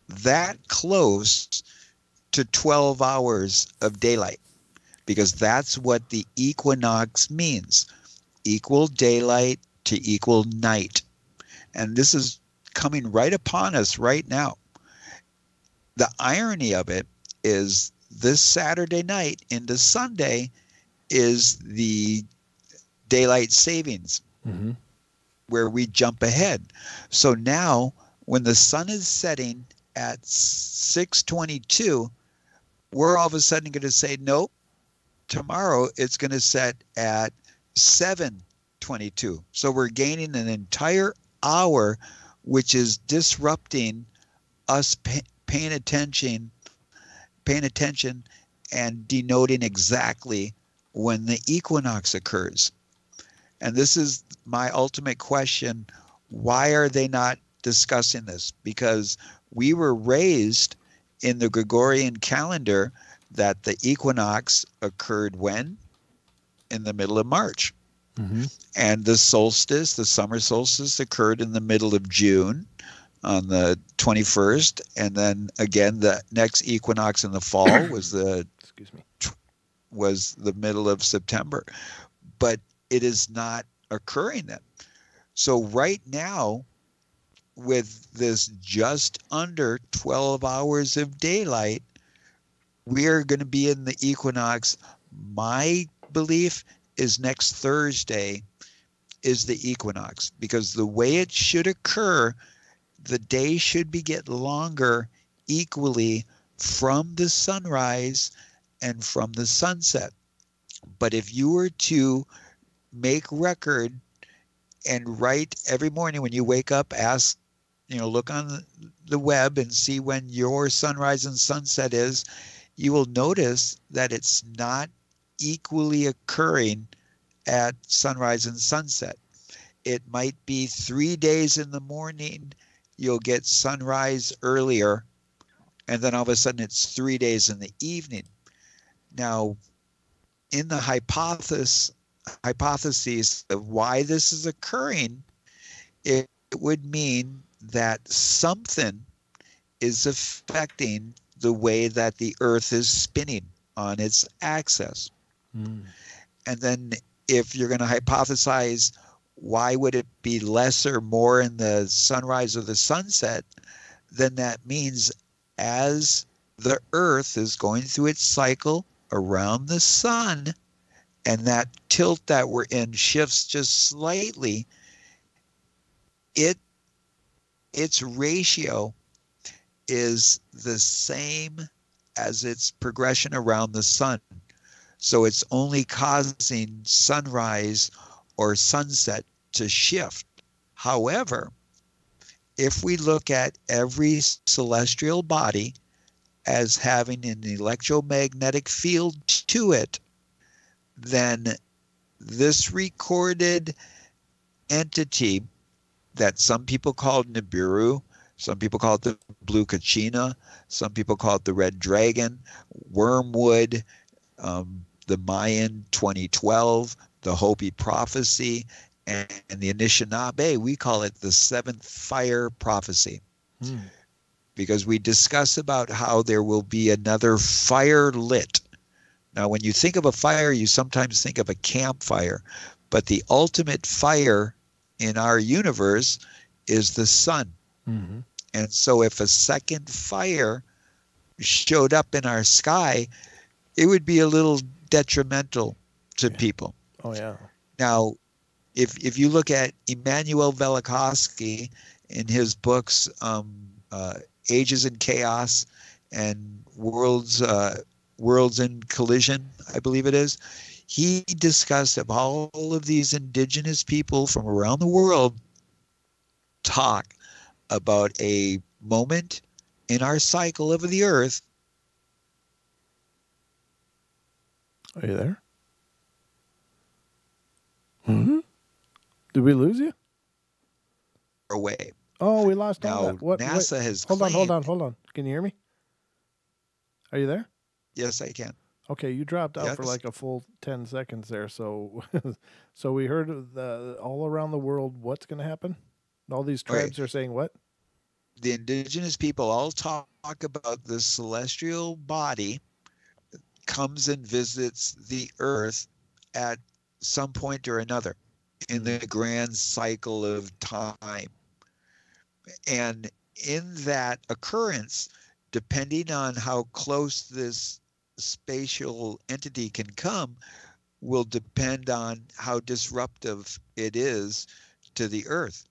that close to 12 hours of daylight, because that's what the equinox means. Equal daylight to equal night. And this is coming right upon us right now. The irony of it is this Saturday night into Sunday is the daylight savings, mm-hmm. where we jump ahead. So now when the sun is setting at 6:22, we're all of a sudden going to say, nope, tomorrow it's going to set at 7:22. So we're gaining an entire hour, which is disrupting us paying attention and denoting exactly when the equinox occurs. And this is my ultimate question. Why are they not discussing this? Because we were raised in the Gregorian calendar that the equinox occurred when? In the middle of March. Mm-hmm. And the solstice, the summer solstice, occurred in the middle of June on the 21st. And then again, the next equinox in the fall was was the middle of September. But it is not occurring then. So right now, with this just under 12 hours of daylight, we are going to be in the equinox. My belief is next Thursday is the equinox, because the way it should occur, the day should be get longer equally from the sunrise and from the sunset. But if you were to make record and write every morning when you wake up, ask, look on the web and see when your sunrise and sunset is, you will notice that it's not equally occurring at sunrise and sunset. It might be 3 days in the morning, you'll get sunrise earlier, and then all of a sudden it's 3 days in the evening. Now, in the hypotheses of why this is occurring, it would mean that something is affecting the way that the Earth is spinning on its axis. And then if you're going to hypothesize why would it be less or more in the sunrise or the sunset, then that means as the Earth is going through its cycle around the sun, and that tilt that we're in shifts just slightly, its ratio is the same as its progression around the sun. So it's only causing sunrise or sunset to shift. However, if we look at every celestial body as having an electromagnetic field to it, then this recorded entity that some people call Nibiru, some people call it the blue kachina, some people call it the red dragon, wormwood, the Mayan 2012, the Hopi prophecy, and the Anishinaabe, we call it the seventh fire prophecy. Because we discuss about how there will be another fire lit. Now, when you think of a fire, you sometimes think of a campfire, but the ultimate fire in our universe is the sun. And so if a second fire showed up in our sky, it would be a little detrimental to people. Oh, yeah. Now, if you look at Immanuel Velikovsky in his books, Ages in Chaos and Worlds in Collision, I believe it is, he discussed of all of these indigenous people from around the world talk about a moment in our cycle of the Earth. Are you there? Did we lose you? Away. Oh, we lost all Now, that. What? NASA wait, has hold claimed, on. Can you hear me? Are you there? Yes, I can. Okay, you dropped out for Yes. like a full 10 seconds there. So, so we heard all around the world. What's going to happen? All these tribes are saying what? The indigenous people all talk about the celestial body comes and visits the Earth at some point or another in the grand cycle of time. And in that occurrence, depending on how close this spatial entity can come, will depend on how disruptive it is to the Earth.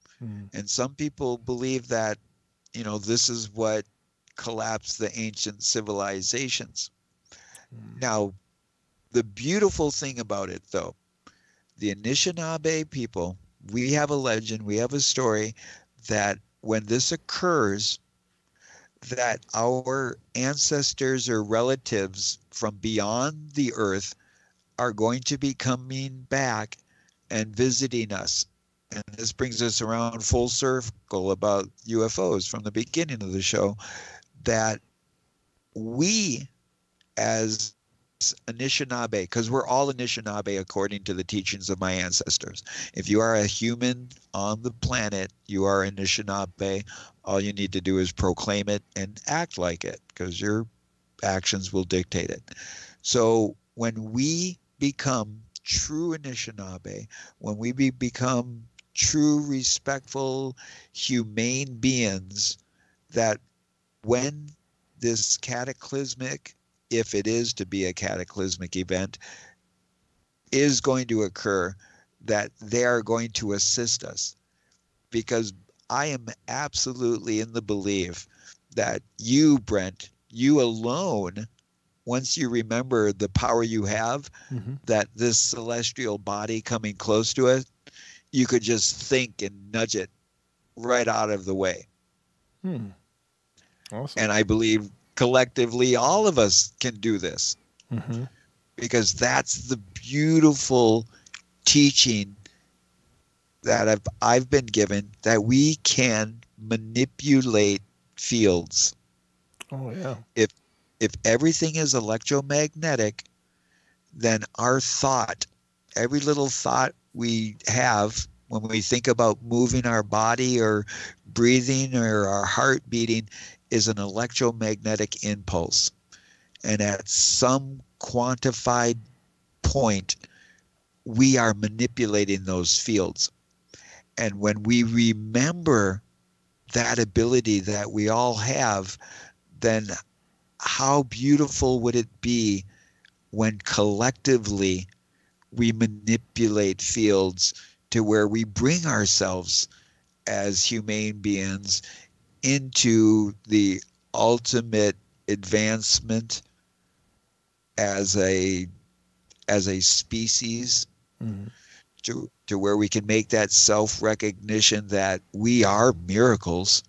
And some people believe that, this is what collapsed the ancient civilizations. Now, the beautiful thing about it, though, the Anishinaabe people, we have a legend, we have a story that when this occurs, that our ancestors or relatives from beyond the Earth are going to be coming back and visiting us. And this brings us around full circle about UFOs from the beginning of the show, that we as Anishinaabe, because we're all Anishinaabe according to the teachings of my ancestors. If you are a human on the planet, you are Anishinaabe. All you need to do is proclaim it and act like it, because your actions will dictate it. So when we become true Anishinaabe, when we become true, respectful, humane beings, that when this cataclysmic, if it is to be a cataclysmic event, is going to occur, that they are going to assist us. Because I am absolutely in the belief that you, Brent, you alone, once you remember the power you have, that this celestial body coming close to us, you could just think and nudge it right out of the way. Awesome. And I believe collectively all of us can do this, because that's the beautiful teaching that I've been given, that we can manipulate fields. Oh, yeah. If everything is electromagnetic, then our thought, every little thought we have when we think about moving our body or breathing or our heart beating is an electromagnetic impulse. And at some quantified point, we are manipulating those fields. And when we remember that ability that we all have, then how beautiful would it be when collectively we manipulate fields to where we bring ourselves as humane beings into the ultimate advancement as a species, to where we can make that self-recognition that we are miracles,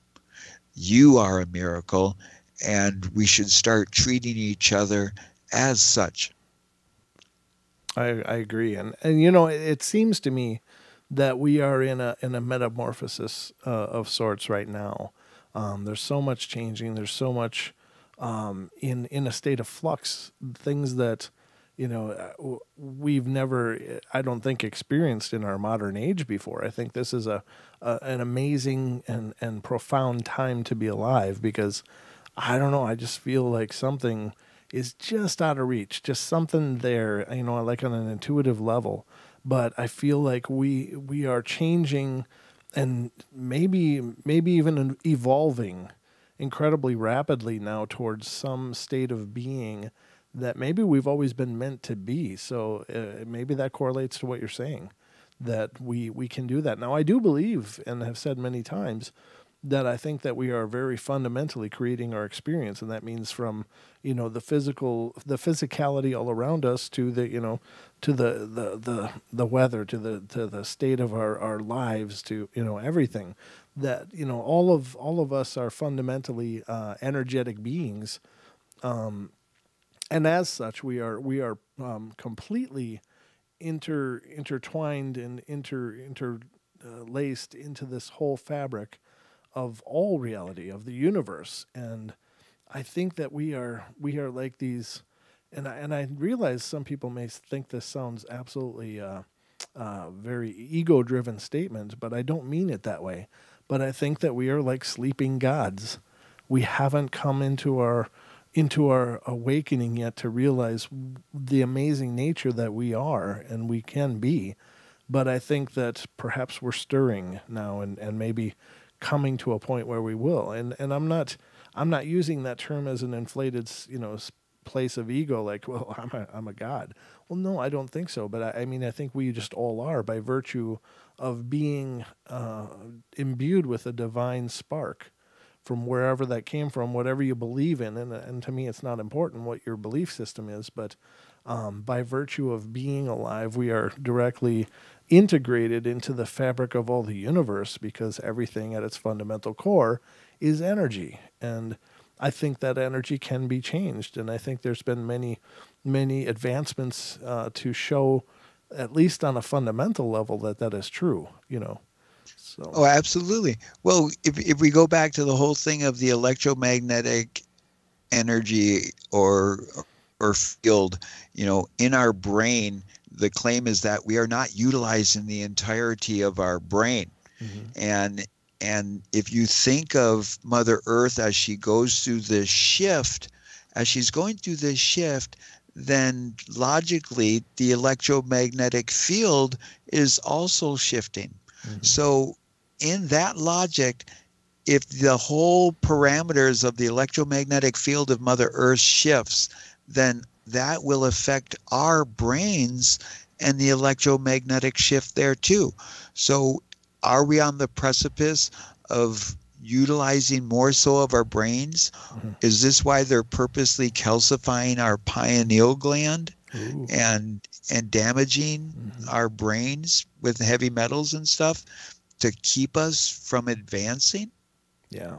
you are a miracle, and we should start treating each other as such. I agree, and you know, it seems to me that we are in a metamorphosis of sorts right now. There's so much changing. There's so much in a state of flux. Things that, you know, we've never, I don't think, experienced in our modern age before. I think this is an amazing and profound time to be alive, because I don't know, I just feel like something is just out of reach, just something there, you know, like on an intuitive level. But I feel like we are changing and maybe even evolving incredibly rapidly now towards some state of being that maybe we've always been meant to be. So maybe that correlates to what you're saying, that we can do that. Now, I do believe, and have said many times, that I think that we are very fundamentally creating our experience, and that means from, you know, the physicality all around us to the, you know, to the weather, to the state of our lives, to, you know, everything. That, you know, all of us are fundamentally energetic beings, and as such, we are completely intertwined and interlaced into this whole fabric of all reality, of the universe. And I think that we are like these, and I realize some people may think this sounds absolutely very ego-driven statement, but I don't mean it that way. But I think that we are like sleeping gods. We haven't come into our awakening yet to realize the amazing nature that we are and we can be. But I think that perhaps we're stirring now, and maybe coming to a point where we will. And I'm not using that term as an inflated, you know, place of ego, like, well, I'm a god. Well, no, I don't think so. But I mean, I think we just all are, by virtue of being imbued with a divine spark from wherever that came from, whatever you believe in. And to me, it's not important what your belief system is, but by virtue of being alive, we are directly integrated into the fabric of all the universe, because everything at its fundamental core is energy. And I think that energy can be changed. And I think there's been many advancements to show, at least on a fundamental level, that is true, you know. So. Oh, absolutely. Well, if we go back to the whole thing of the electromagnetic energy or field, you know, in our brain, the claim is that we are not utilizing the entirety of our brain. Mm-hmm. And if you think of Mother Earth as she goes through this shift, then logically the electromagnetic field is also shifting. Mm-hmm. So in that logic, if the whole parameters of the electromagnetic field of Mother Earth shifts, then that will affect our brains and the electromagnetic shift there too. So are we on the precipice of utilizing more so of our brains? Mm-hmm. Is this why they're purposely calcifying our pineal gland? Ooh. and damaging mm-hmm. our brains with heavy metals and stuff to keep us from advancing? Yeah.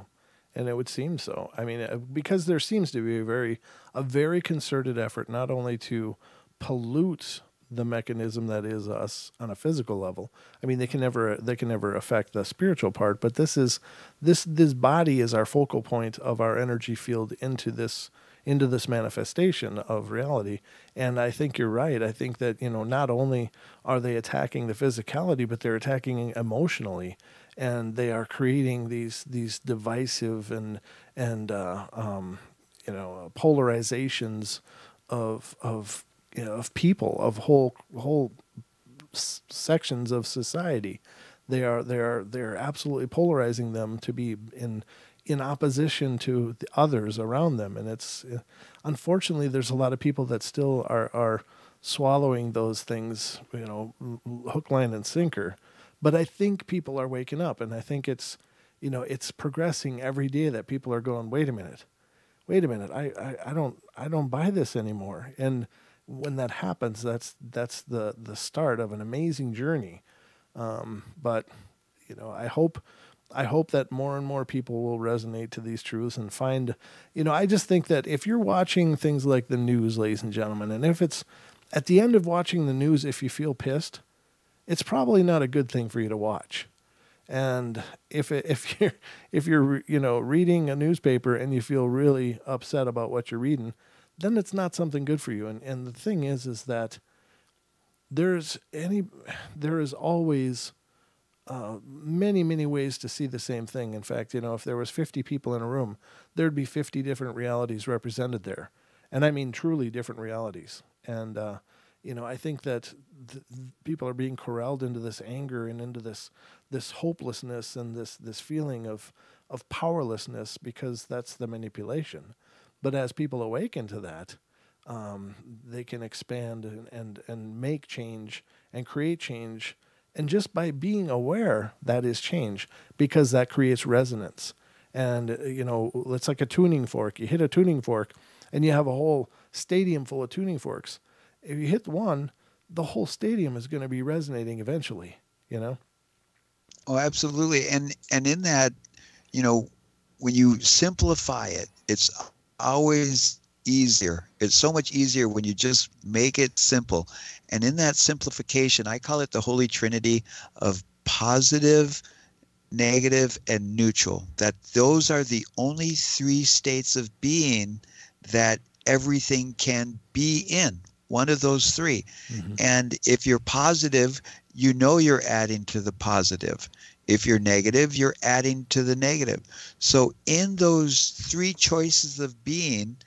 And it would seem so. I mean, because there seems to be a very concerted effort not only to pollute the mechanism that is us on a physical level. I mean, they can never affect the spiritual part, but this body is our focal point of our energy field into into this manifestation of reality. And I think you're right. I think that, not only are they attacking the physicality, but they're attacking emotionally, and they are creating these divisive and polarizations of people, of whole sections of society. They're absolutely polarizing them to be in opposition to the others around them. And it's unfortunately, there's a lot of people that still are swallowing those things, hook, line, and sinker. But I think people are waking up, and I think it's progressing every day that people are going, wait a minute, I don't buy this anymore. And when that happens, that's the start of an amazing journey. But I hope that more and more people will resonate to these truths and find, I just think that if you're watching things like the news, ladies and gentlemen, and if it's at the end of watching the news, if you feel pissed, it's probably not a good thing for you to watch. And if you're reading a newspaper and you feel really upset about what you're reading, then it's not something good for you. And the thing is that there is always many, many ways to see the same thing. In fact, if there was 50 people in a room, there'd be 50 different realities represented there. And I mean truly different realities. And, I think that people are being corralled into this anger and into this hopelessness and this feeling of powerlessness, because that's the manipulation. But as people awaken to that, they can expand and make change and create change. And just by being aware, that is change, because that creates resonance. And, it's like a tuning fork. You hit a tuning fork and you have a whole stadium full of tuning forks. If you hit one, the whole stadium is going to be resonating eventually, Oh, absolutely. And in that, when you simplify it, it's always easier. It's so much easier when you just make it simple. And in that simplification, I call it the Holy Trinity of positive, negative, and neutral. That those are the only three states of being that everything can be in. One of those three. Mm-hmm. And if you're positive, you're adding to the positive. If you're negative, you're adding to the negative. So in those three choices of being,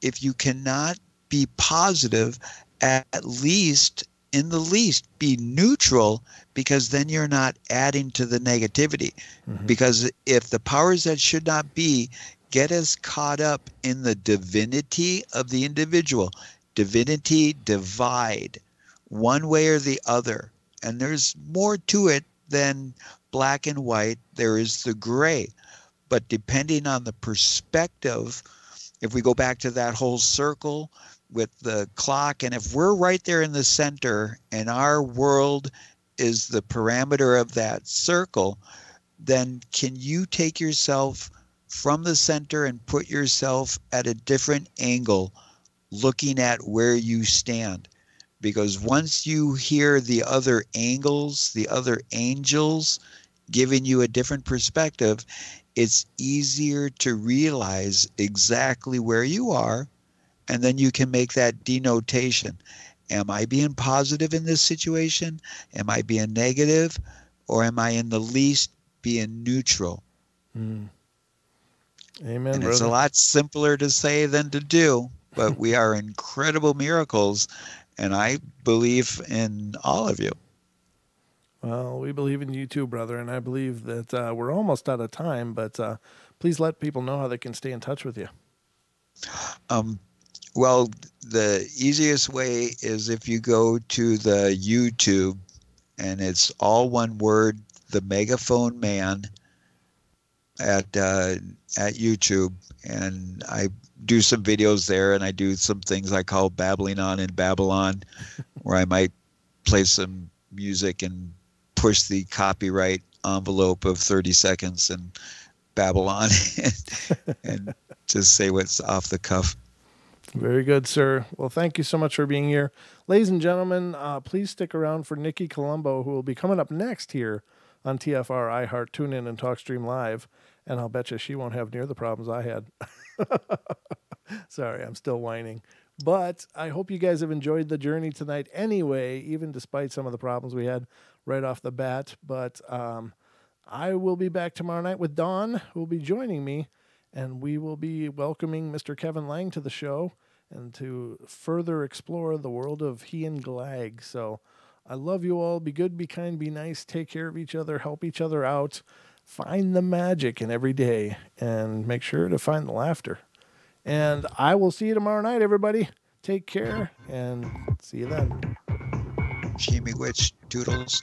if you cannot be positive, at least, in the least, be neutral, because then you're not adding to the negativity. Mm-hmm. Because if the powers that should not be get us caught up in the divinity of the individual, divinity divide one way or the other. And there's more to it than black and white. There is the gray. But depending on the perspective, if we go back to that whole circle with the clock, and if we're right there in the center and our world is the parameter of that circle, then can you take yourself from the center and put yourself at a different angle, looking at where you stand? Because once you hear the other angles, the other angels giving you a different perspective, it's easier to realize exactly where you are, and then you can make that denotation. Am I being positive in this situation? Am I being negative? Or am I in the least being neutral? Mm. Amen, and brother. It's a lot simpler to say than to do, but we are incredible miracles, and I believe in all of you. Well, we believe in you too, brother, and I believe that we're almost out of time, but please let people know how they can stay in touch with you. Well, the easiest way is if you go to the YouTube, and it's all one word, The Megaphone Man, at YouTube, and I do some videos there, and I do some things I call babbling on in Babylon, where I might play some music and push the copyright envelope of 30 seconds and babble on and just say what's off the cuff. Very good, sir. Well, thank you so much for being here. Ladies and gentlemen, please stick around for Nikki Colombo, who will be coming up next here on TFR, iHeart, TuneIn, and TalkStream Live. And I'll bet you she won't have near the problems I had. Sorry, I'm still whining. But I hope you guys have enjoyed the journey tonight anyway, even despite some of the problems we had right off the bat. But I will be back tomorrow night with Dawn, who will be joining me, and we will be welcoming Mr. Kevin Lang to the show and to further explore the world of he and Glag. So I love you all. Be good, be kind, be nice, take care of each other, help each other out, find the magic in every day, and make sure to find the laughter. And I will see you tomorrow night, everybody. Take care, and see you then. She me witch, doodles.